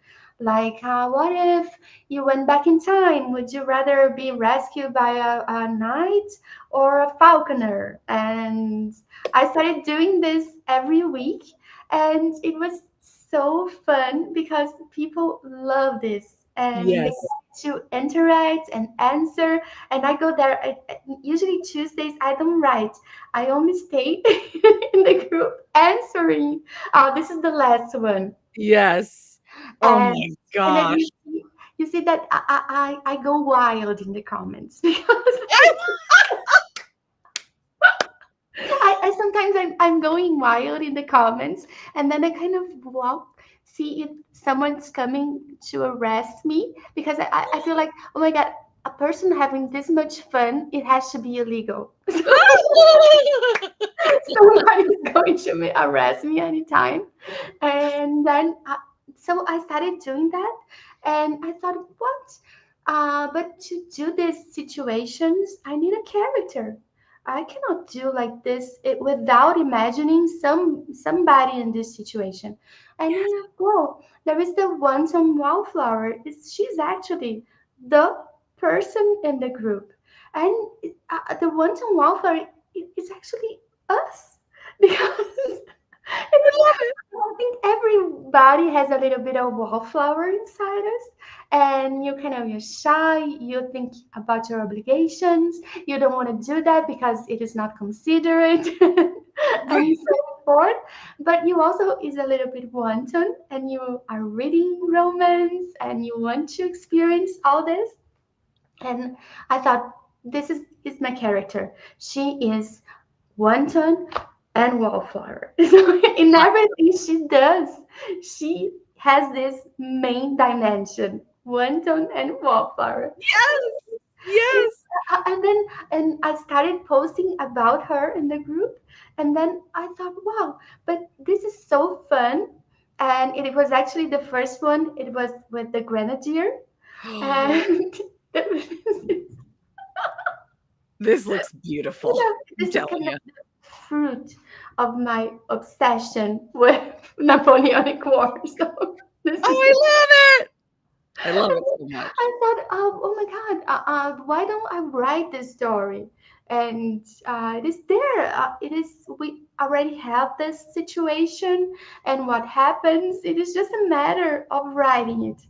Like, what if you went back in time? Would you rather be rescued by a knight or a falconer? And I started doing this every week, and it was so fun because people love this and they Yes. like to interact and answer. And I go there. Usually Tuesdays, I don't write. I only stay in the group answering. This is the last one. Yes. Oh And my and then gosh. you see that I go wild in the comments because I sometimes I'm going wild in the comments, and then I kind of walk, see if someone's coming to arrest me because I feel like, oh my God, a person having this much fun, it has to be illegal. Somebody's going to arrest me anytime. And then, so I started doing that, and I thought, what? But to do these situations, I need a character. I cannot do like this without imagining somebody in this situation. And then, well, there is the Wanton Wallflower. She's actually the person in the group, and the Wanton Wallflower is actually us because I think everybody has a little bit of wallflower inside us, and you're shy. You think about your obligations. You don't want to do that because it is not considerate, and Right. so forth. But you also is a little bit wanton, and you are reading romance, and you want to experience all this. And I thought this is my character. She is wanton and wallflower. So in everything she does, she has this main dimension, wanton and wallflower. Yes. It's, Yes. and then and I started posting about her in the group, and then I thought, wow, but this is so fun. And it was actually the first one. It was with the grenadier, and This looks beautiful. I'm This is telling kind of you. the fruit of my obsession with Napoleonic Wars. So this is Oh, the. I love it. I love it so much. I thought, oh my God, why don't I write this story? And it is there. It is. We already have this situation, and what happens? It is just a matter of writing it.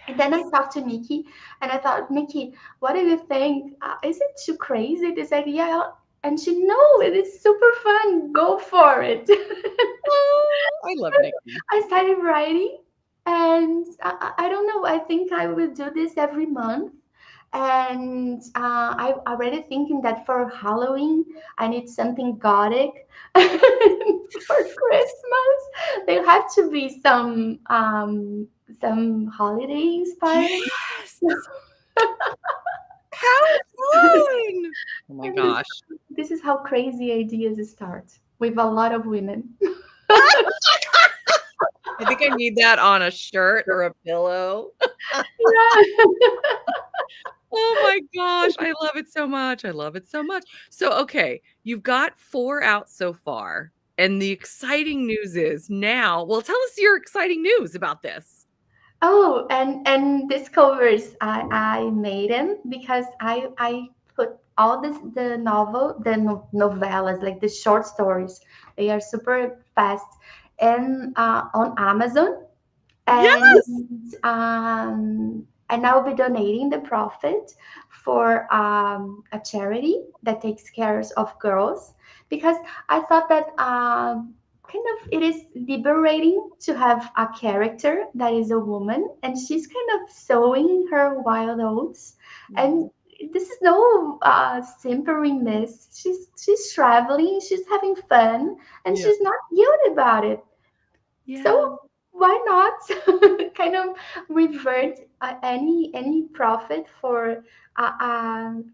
And then I Yes. talked to Nikki, and I thought, Nikki, what do you think? Is it too crazy this idea? And she, no, it is super fun. Go for it. Oh, I love Nikki. I started writing, and I don't know. I think I will do this every month. And I already thinking that for Halloween, I need something gothic. For Christmas, there have to be some holiday inspired. Yes. How fun. Oh my And gosh. this is how crazy ideas start with a lot of women. I think I need that on a shirt or a pillow. Yeah. Oh my gosh, I love it so much. I love it so much. So, okay, you've got 4 out so far, and the exciting news is now well, tell us your exciting news about this. Oh, and these covers I made them because I put all this the novel novellas like the short stories. They are super fast and on Amazon, Yes! and I'll be donating the profit for a charity that takes care of girls because I thought that kind of it is liberating to have a character that is a woman and she's kind of sowing her wild oats Mhm. and this is no simpering miss. She's traveling, she's having fun, and Yeah. she's not guilty about it. So Yeah. why not kind of revert any profit for an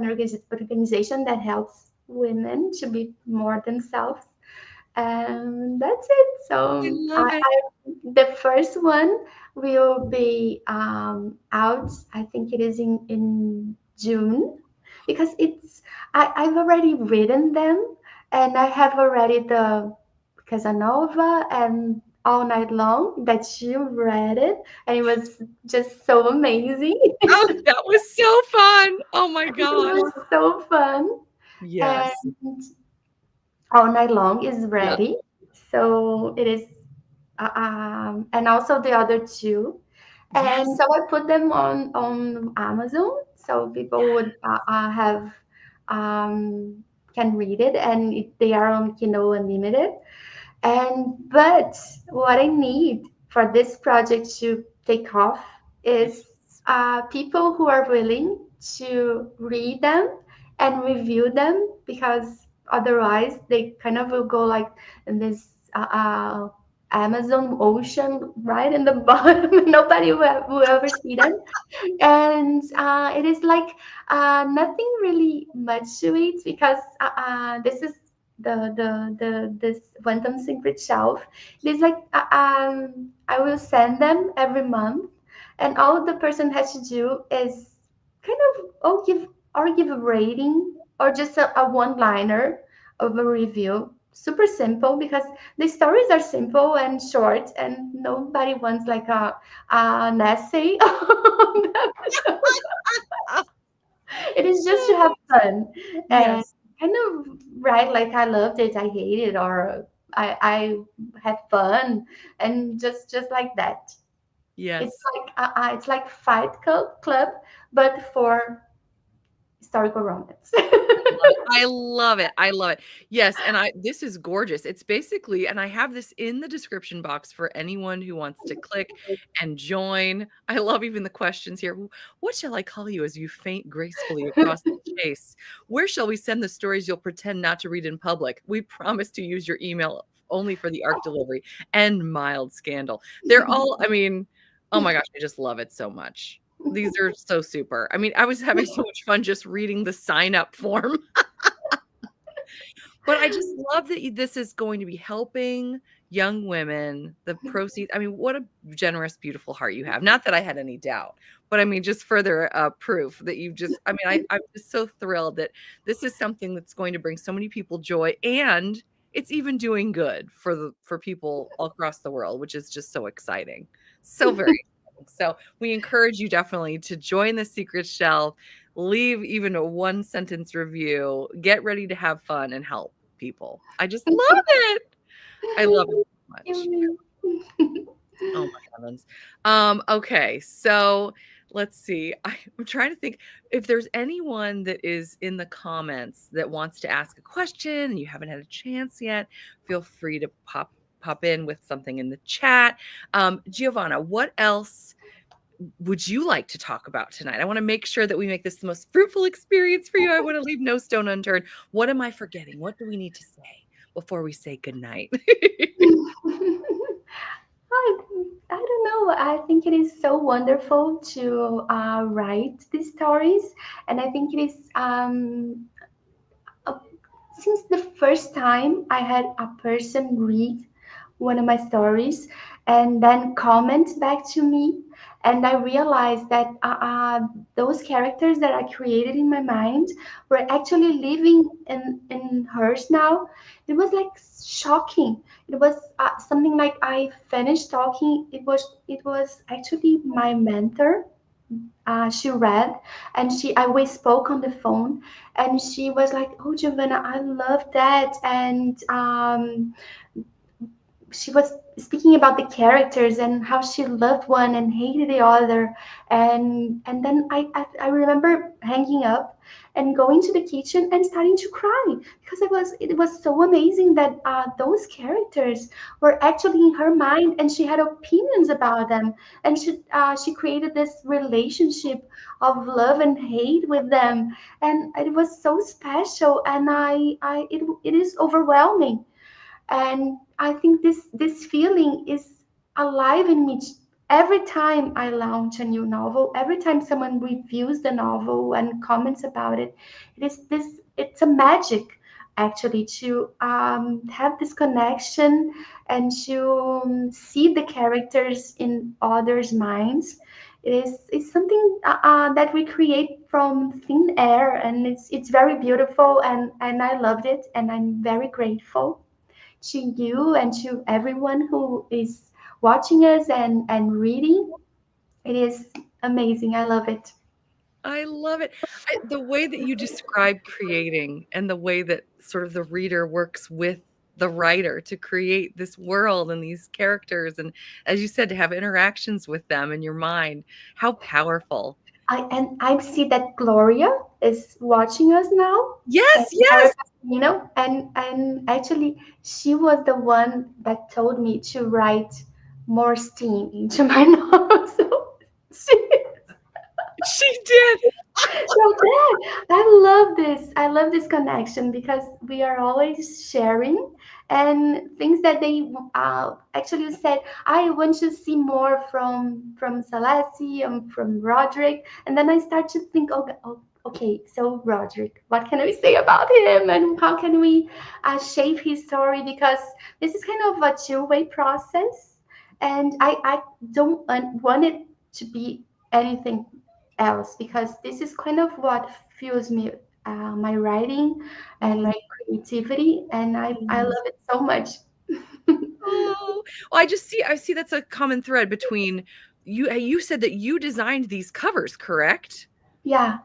organization that helps women to be more themselves? And that's it. I So love it. the first one will be out. I think it is in June because I've already written them and I have already the Casanova and All Night Long that you read it and it was just so amazing. Oh, that was so fun. Oh my It gosh. was so fun. And Yes. All Night Long is Yep. ready. So it is, and also the other two. And Yes. so I put them on Amazon so people Yes. would have can read it, and they are on Kindle Unlimited. And but what I need for this project to take off is Yes. people who are willing to read them and review them because otherwise they kind of will go like in this Amazon ocean right in the bottom. Nobody will ever see them and it is like nothing really much to it because this is the this Wanton secret shelf. It is like I will send them every month, and all the person has to do is kind of give a rating or just a one liner of a review. Super simple because the stories are simple and short, and nobody wants like an essay on them. So it is just to have fun and Yes. kind of write like I loved it, I hate it, or I had fun, and just like that. Yes. It's like Fight Club, but for historical romance. Love it. I love it. I love it. Yes, and I this is gorgeous. It's basically and I have this in the description box for anyone who wants to click and join. I love even the questions here. What shall I call you as you faint gracefully across the chase? Where shall we send the stories you'll pretend not to read in public? We promise to use your email only for the ARC delivery and mild scandal. They're all, I mean, oh my gosh, I just love it so much. These are so super. I mean, I was having so much fun just reading the sign up form. But I just love that this is going to be helping young women, the proceeds. I mean, what a generous, beautiful heart you have. Not that I had any doubt, but I mean, just further proof that you just, I mean, I'm just so thrilled that this is something that's going to bring so many people joy, and it's even doing good for people all across the world, which is just so exciting. So very exciting. So we encourage you definitely to join the Secret Shelf, leave even a one sentence review, get ready to have fun and help people. I just love it. I love it so much. Yummy. Oh my heavens. Okay, so let's see. I'm trying to think if there's anyone that is in the comments that wants to ask a question and you haven't had a chance yet, feel free to pop in with something in the chat. Giovanna, what else would you like to talk about tonight? I want to make sure that we make this the most fruitful experience for you. I want to leave no stone unturned. What am I forgetting? What do we need to say before we say goodnight? I, I don't know. I think it is so wonderful to write these stories, and I think it is a, since the first time I had a person read one of my stories and then comment back to me, and I realized that those characters that I created in my mind were actually living in hers now. It was like shocking. It was something like I finished talking. It was actually my mentor. She read, and we spoke on the phone, and she was like, "Oh, Giovanna, I love that," and she was speaking about the characters and how she loved one and hated the other, and then I remember hanging up and going to the kitchen and starting to cry because it was so amazing that those characters were actually in her mind, and she had opinions about them, and she created this relationship of love and hate with them, and it was so special, and it is overwhelming, and I think this feeling is alive in me every time I launch a new novel, every time someone reviews the novel and comments about it. It's a magic actually to have this connection and to see the characters in others' minds. It's something that we create from thin air, and it's very beautiful, and I loved it, and I'm very grateful to you and to everyone who is watching us and reading. It is amazing. I love it. I love it. The way that you describe creating and the way that sort of the reader works with the writer to create this world and these characters, and as you said, to have interactions with them in your mind, how powerful. I see that Gloria is watching us now, and Yes, yes. Erica, and actually she was the one that told me to write more steam into my novel. So she, She did. so that I love this. I love this connection because we are always sharing and things that they actually said. I want to see more from Celeste and from Roderick, and then I start to think, okay, so Roderick, what can we say about him, and how can we shape his story? Because this is kind of a two-way process, and I don't want it to be anything else because this is kind of what fuels me, my writing and Mm, my creativity, and I mm. love it so much. Oh, well, I see that's a common thread between you. You said that you designed these covers, correct? Yeah.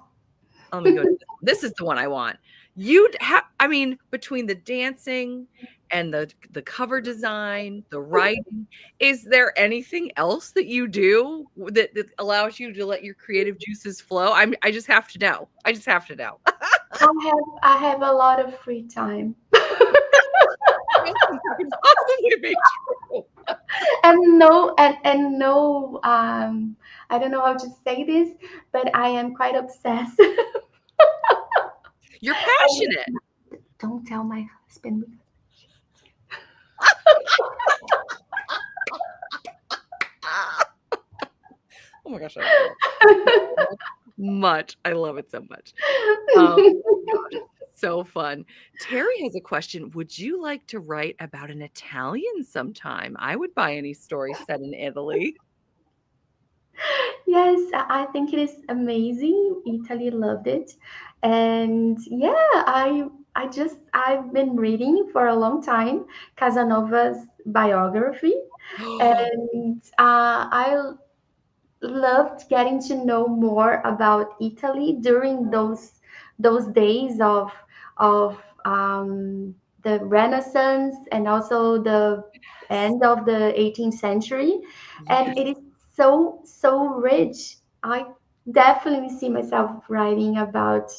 Let me go to this is the one I want. You'd have, I mean, between the dancing and the cover design, the writing, is there anything else that you do that allows you to let your creative juices flow? I just have to know. I just have to know. I have a lot of free time. Nothing can possibly be true. And no, and no, I don't know how to say this, but I am quite obsessed. You're passionate. Don't tell my husband. Oh my gosh, I love it so much. I love it so much. Oh gosh. So fun. Terry has a question. Would you like to write about an Italian sometime? I would buy any story set in Italy. Yes, I think it is amazing. Italy loved it. And yeah, I've been reading for a long time Casanova's biography, and I loved getting to know more about Italy during those days of the Renaissance and also the end of the 18th century, and Yes. it is so rich. I definitely see myself writing about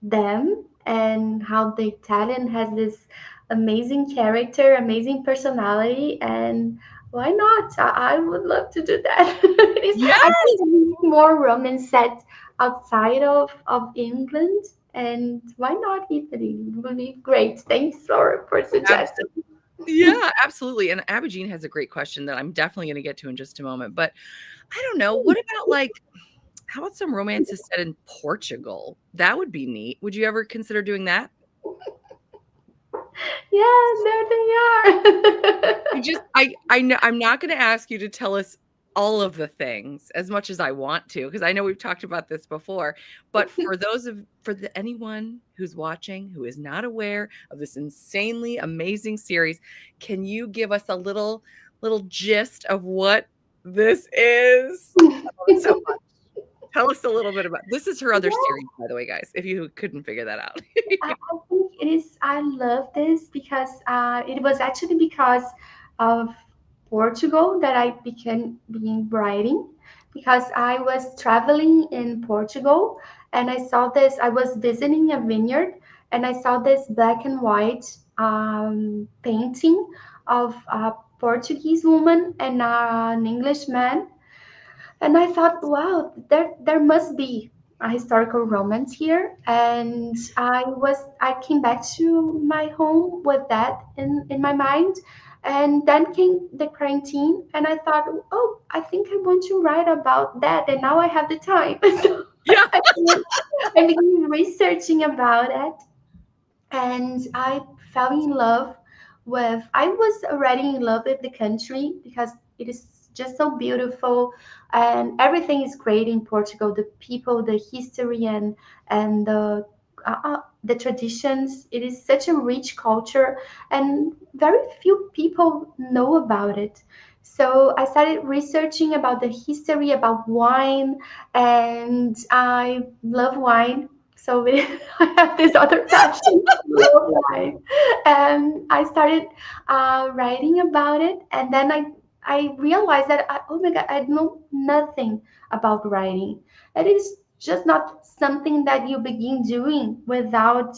them and how the Italian has this amazing character, amazing personality, and why not? I would love to do that. It is, I Yes. think we need more romance set outside of England, and why not Italy? It would be great. Thanks for Abs- suggesting. yeah, absolutely. And Abigine has a great question that I'm definitely going to get to in just a moment. But I don't know. What about like, how about some romances set in Portugal? That would be neat. Would you ever consider doing that? Yeah, there they are. I know I'm not gonna ask you to tell us all of the things as much as I want to, because I know we've talked about this before. But anyone who's watching who is not aware of this insanely amazing series, can you give us a little gist of what this is? I love it so much. Tell us a little bit about this is her other Yeah, series, by the way, guys, if you couldn't figure that out. I think it is. I love this because it was actually because of Portugal that I began being writing. Because I was traveling in Portugal and I saw this. I was visiting a vineyard and I saw this black and white painting of a Portuguese woman and an English man, and I thought, wow, there must be a historical romance here. And I came back to my home with that in my mind. And then came the quarantine, and I thought, oh, I think I want to write about that. And now I have the time. So Yeah. I began researching about it, and I fell in love with. I was already in love with the country because it is just so beautiful, and everything is great in Portugal. The people, the history, and the traditions. It is such a rich culture, and very few people know about it. So I started researching about the history, about wine, and I love wine. So I have this other passion, love wine, and I started writing about it. And then I realized that oh my god, I know nothing about writing. It is just not something that you begin doing without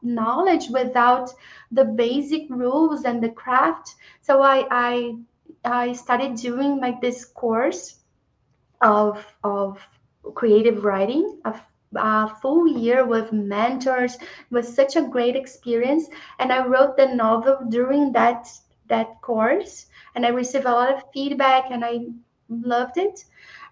knowledge, without the basic rules and the craft. So I started doing like this course of creative writing, a full year with mentors. It was such a great experience, and I wrote the novel during that course, and I received a lot of feedback, and I loved it.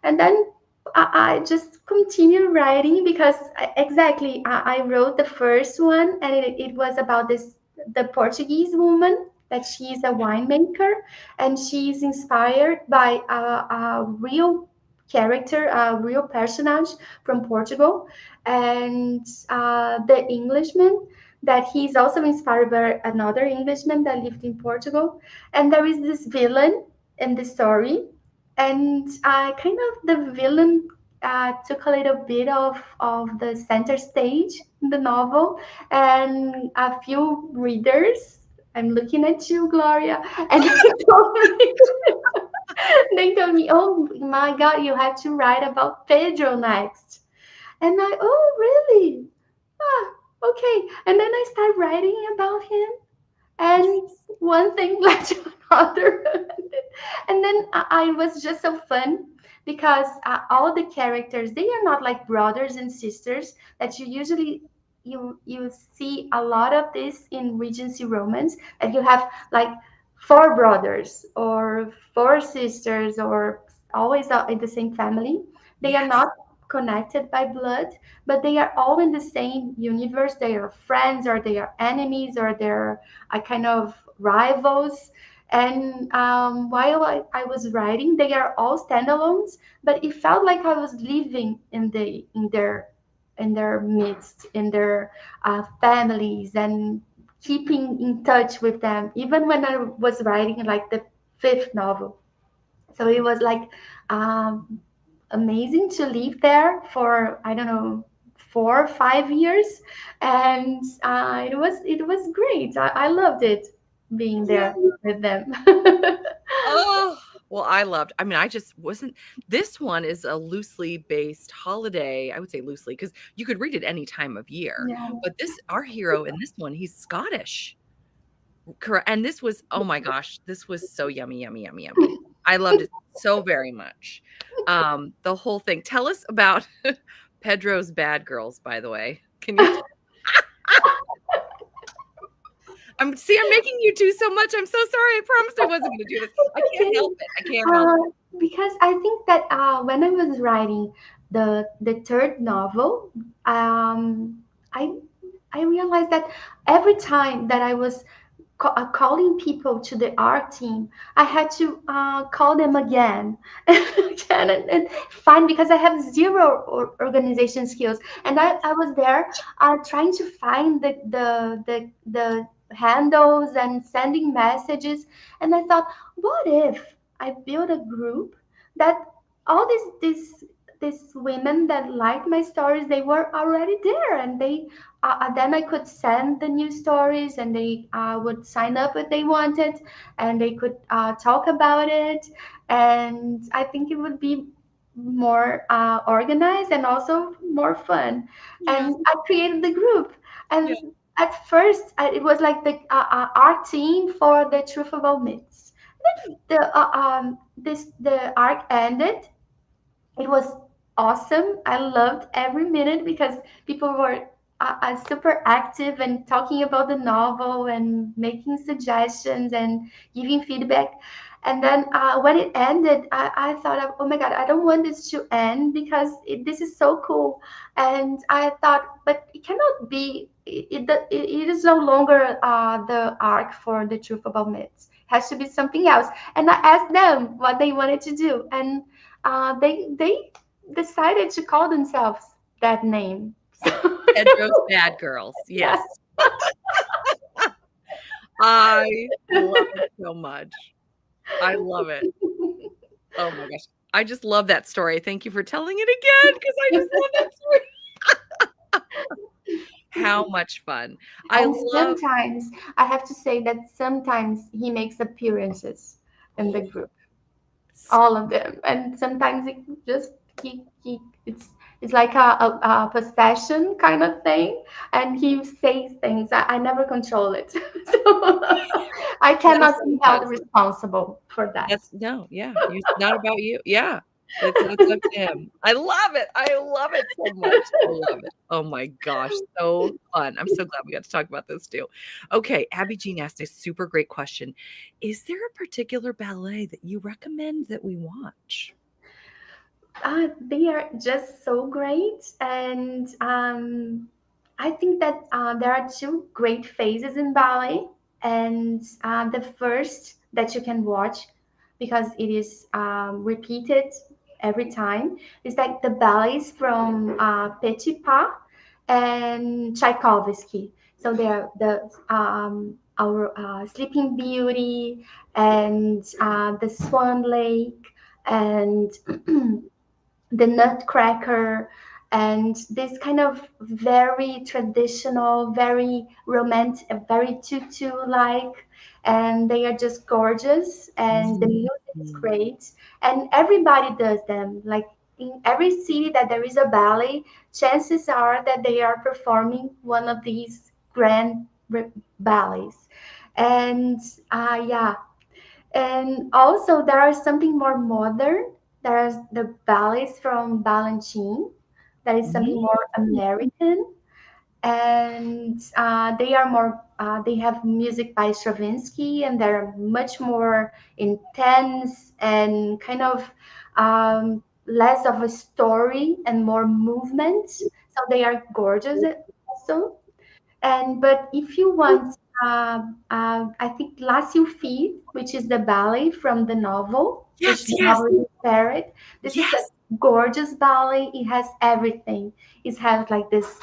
And then I just continued writing because exactly I wrote the first one, and it was about this the Portuguese woman that she's a winemaker, and she's inspired by a real character, a real personage from Portugal, and the Englishman that he's also inspired by another Englishman that lived in Portugal. And there is this villain in the story, and kind of the villain took a little bit of the center stage in the novel, and a few readers. I'm looking at you, Gloria, and they told me they told me, "Oh my God, you have to write about Pedro next." And I, "Oh, really? Ah, okay." And then I start writing about him, and one thing led to another. And then I was just so fun because all the characters, they are not like brothers and sisters that you usually you see a lot of this in Regency romance, that you have like four brothers or four sisters or always in the same family. They are Yes. not. connected by blood, but they are all in the same universe. They are friends, or they are enemies, or they're a kind of rivals. And while I was writing, they are all standalones, but it felt like I was living in their midst, in their families, and keeping in touch with them, even when I was writing like the fifth novel. So it was like um, amazing to live there for, I don't know, 4 or 5 years, and it was great. I loved it being Yeah. there with them. Oh, well, I loved I mean, I just wasn't this one is a loosely based holiday, I would say loosely, because you could read it any time of year, Yeah. but this our hero in this one, he's Scottish. Correct, and this was oh my gosh, this was so yummy, yummy, yummy, yummy. I loved it so very much. The whole thing. Tell us about Pedro's Bad Girls, by the way. Can you I'm making you do so much. I'm so sorry. I promised I wasn't gonna do this. I can't Okay. help it. I can't help it. Because I think that when I was writing the third novel, I I realized that every time that I was calling people to the art team, I had to call them again and again, and find, because I have zero organization skills, and I was there trying to find the handles and sending messages, and I thought, what if I build a group that all these women that liked my stories, they were already there, and then I could send the new stories, and they would sign up if they wanted, and they could talk about it. And I think it would be more organized and also more fun. Yeah, And I created the group. yeah. And at first, it was like the art team for the Truth About Myths. The arc ended. It was awesome. I loved every minute because people were super active and talking about the novel and making suggestions and giving feedback. And then when it ended, I thought, oh my God, I don't want this to end because this is so cool. And I thought, but it cannot be, it is no longer the arc for the Truth About Myths. It has to be something else. And I asked them what they wanted to do. And they decided to call themselves that name. So Pedro's Bad Girls. yeah. Yes. I love it so much. I love it. Oh my gosh. I just love that story. Thank you for telling it again because I just love that story. How much fun. I And love sometimes I have to say that sometimes he makes appearances in the group, all of them, and sometimes it just he it's like a possession kind of thing, and he says things. I never control it, so I that's cannot be held fantastic. responsible for that. That's no, yeah, you it's not about you. Yeah. It's up to him. I love it. I love it so much. I love it. Oh my gosh, so fun. I'm so glad we got to talk about this too. Okay, Abby Jean asked a super great question. Is there a particular ballet that you recommend that we watch? They are just so great, and I think that there are two great phases in ballet, and the first that you can watch because it is repeated every time is like the ballets from Petit Pas and Tchaikovsky. So they are the our Sleeping Beauty and the Swan Lake and the Nutcracker, and this kind of very traditional, very romantic, very tutu-like, and they are just gorgeous, and the music is Mhm. great, and everybody does them. Like in every city that there is a ballet, chances are that they are performing one of these grand ballets, and yeah, and also there are something more modern. There's the ballets from Balanchine. That is something more Mm. American, and they are more. They have music by Stravinsky, and they're much more intense and kind of less of a story and more movement. So they are gorgeous also. And but if you want, I think La Sylphide, which is the ballet from the novel, which Yes, the yes, novel inspired. This is a yes. gorgeous ballet. It has everything. It has like this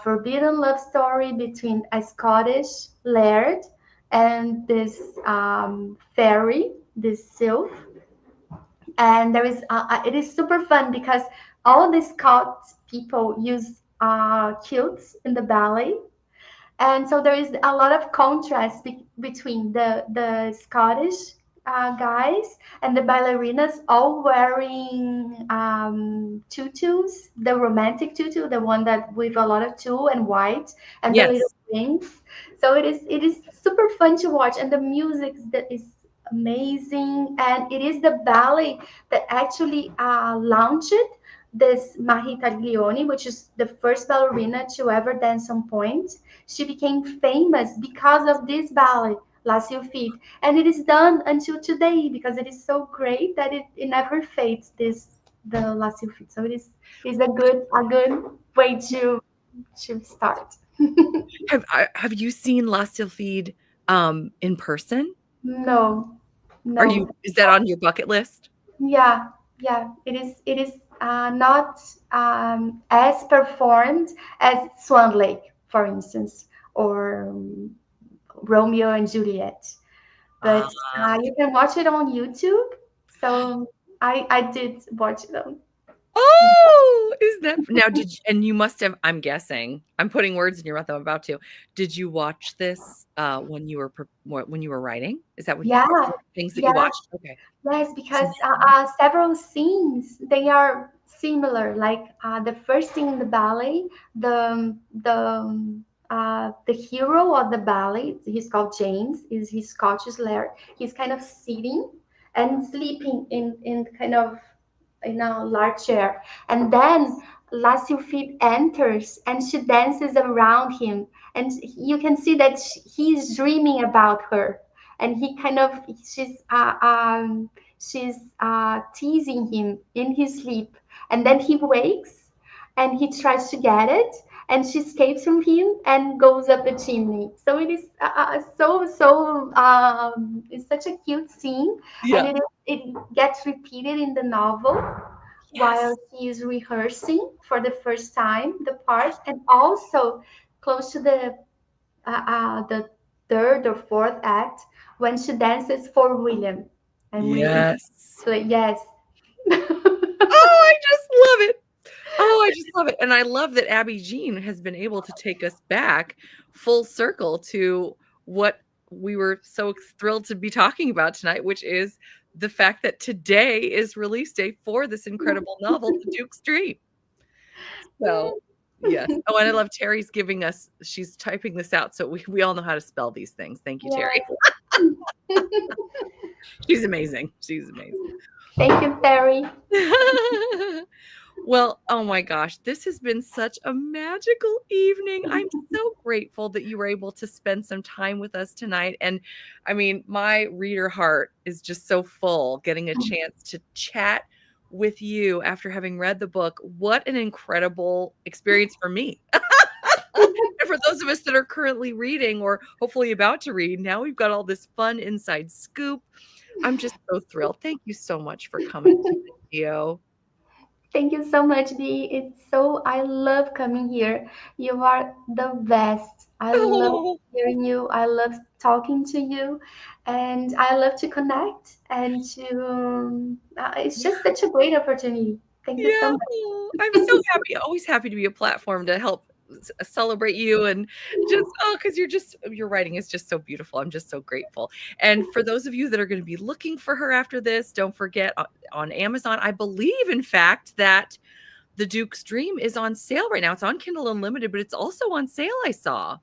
forbidden love story between a Scottish laird and this fairy, this sylph. And there is it is super fun because all the Scots people use kilts in the ballet, and so there is a lot of contrast between the Scottish guys and the ballerinas all wearing tutus, the romantic tutu, the one that with a lot of tulle and white and the little Yes. wings. So it is super fun to watch, and the music that is amazing, and it is the ballet that actually launched this Marie Taglioni, which is the first ballerina to ever dance on point. She became famous because of this ballet, La Sylphide, and it is done until today because it is so great that it never fades. The La Sylphide, so it is a good way to start. Have you seen La Sylphide in person? No, Are no, you is that on your bucket list? yeah, yeah. It is not as performed as Swan Lake, for instance, or Romeo and Juliet. But Ah. you can watch it on YouTube. So I did watch them. Oh, is that now did you, and you must have, I'm guessing. I'm putting words in your mouth, I'm about to. Did you watch this when you were when you were writing? Is that what Yeah, things that you yeah, watched? Okay. yes, So because several scenes they are similar. Like the first scene in the ballet, the hero of the ballet, he's called James, is his Scottish laird. He's kind of sitting and sleeping in kind of in a large chair. And then La Sylphide enters and she dances around him. And you can see that he's dreaming about her. And he kind of, she's teasing him in his sleep. And then he wakes and he tries to get it. And she escapes from him and goes up the chimney. So it is it's such a cute scene, and yeah. it gets repeated in the novel while Yes. she is rehearsing for the first time the part, and also close to the third or fourth act when she dances for William, and we Yes. yes. Oh, I just love it. Oh, I just love it. And I love that Abby Jean has been able to take us back full circle to what we were so thrilled to be talking about tonight, which is the fact that today is release day for this incredible novel, The Duke's Dream. So, yes. Oh, and I love Terry's giving us, she's typing this out. So we all know how to spell these things. Thank you, Terry. Yes. She's amazing. She's amazing. Thank you, Terry. Well, oh my gosh, this has been such a magical evening. I'm so grateful that you were able to spend some time with us tonight. And I mean, my reader heart is just so full getting a chance to chat with you after having read the book. What an incredible experience for me. And for those of us that are currently reading or hopefully about to read, now we've got all this fun inside scoop. I'm just so thrilled. Thank you so much for coming tonight, Theo. Thank you so much, Dee. I love coming here. You are the best. I love Oh, hearing you. I love talking to you. And I love to connect and it's yeah. just such a great opportunity. Thank you so Yeah, much. I'm so happy, always happy to be a platform to help celebrate you and just because your writing is just so beautiful. I'm just so grateful. And for those of you that are going to be looking for her after this, don't forget on Amazon. I believe, in fact, that The Duke's Dream is on sale right now. It's on Kindle Unlimited, but it's also on sale. I saw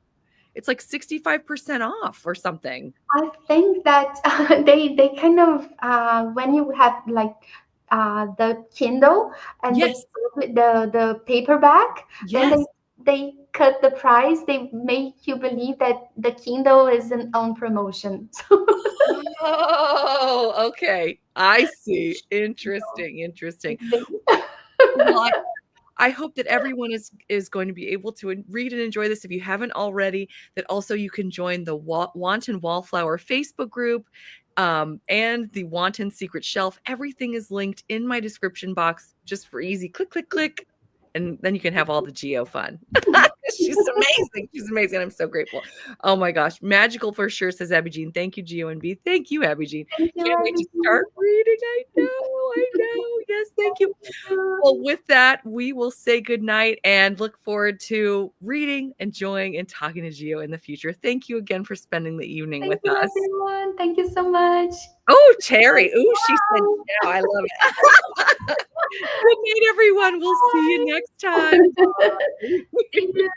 it's like 65% off or something. I think that they kind of when you have like the Kindle and Yes, the paperback, then yes. they cut the price, they make you believe that the Kindle isn't on promotion. Oh, okay. I see. So Interesting, interesting. it's very Well, I hope that everyone is going to be able to read and enjoy this if you haven't already. That also you can join the Wanton Wallflower Facebook group, and the Wanton Secret Shelf. Everything is linked in my description box, just for easy click, click, click, and then you can have all the geo fun. She's amazing. She's amazing. I'm so grateful. Oh my gosh, magical for sure, says Abby Jean. Thank you, Geo and B. Thank you, Abby Jean. Thank you, Can't wait to everyone. start reading. I know. I know. Yes, thank you. Well, with that, we will say goodnight and look forward to reading, enjoying, and talking to Gio in the future. Thank you again for spending the evening Thank with you, us. everyone. Thank you so much. Oh, Terry. Oh, she said Wow. now. I love it. Good night, everyone. We'll see you next time. Bye. Bye. See you.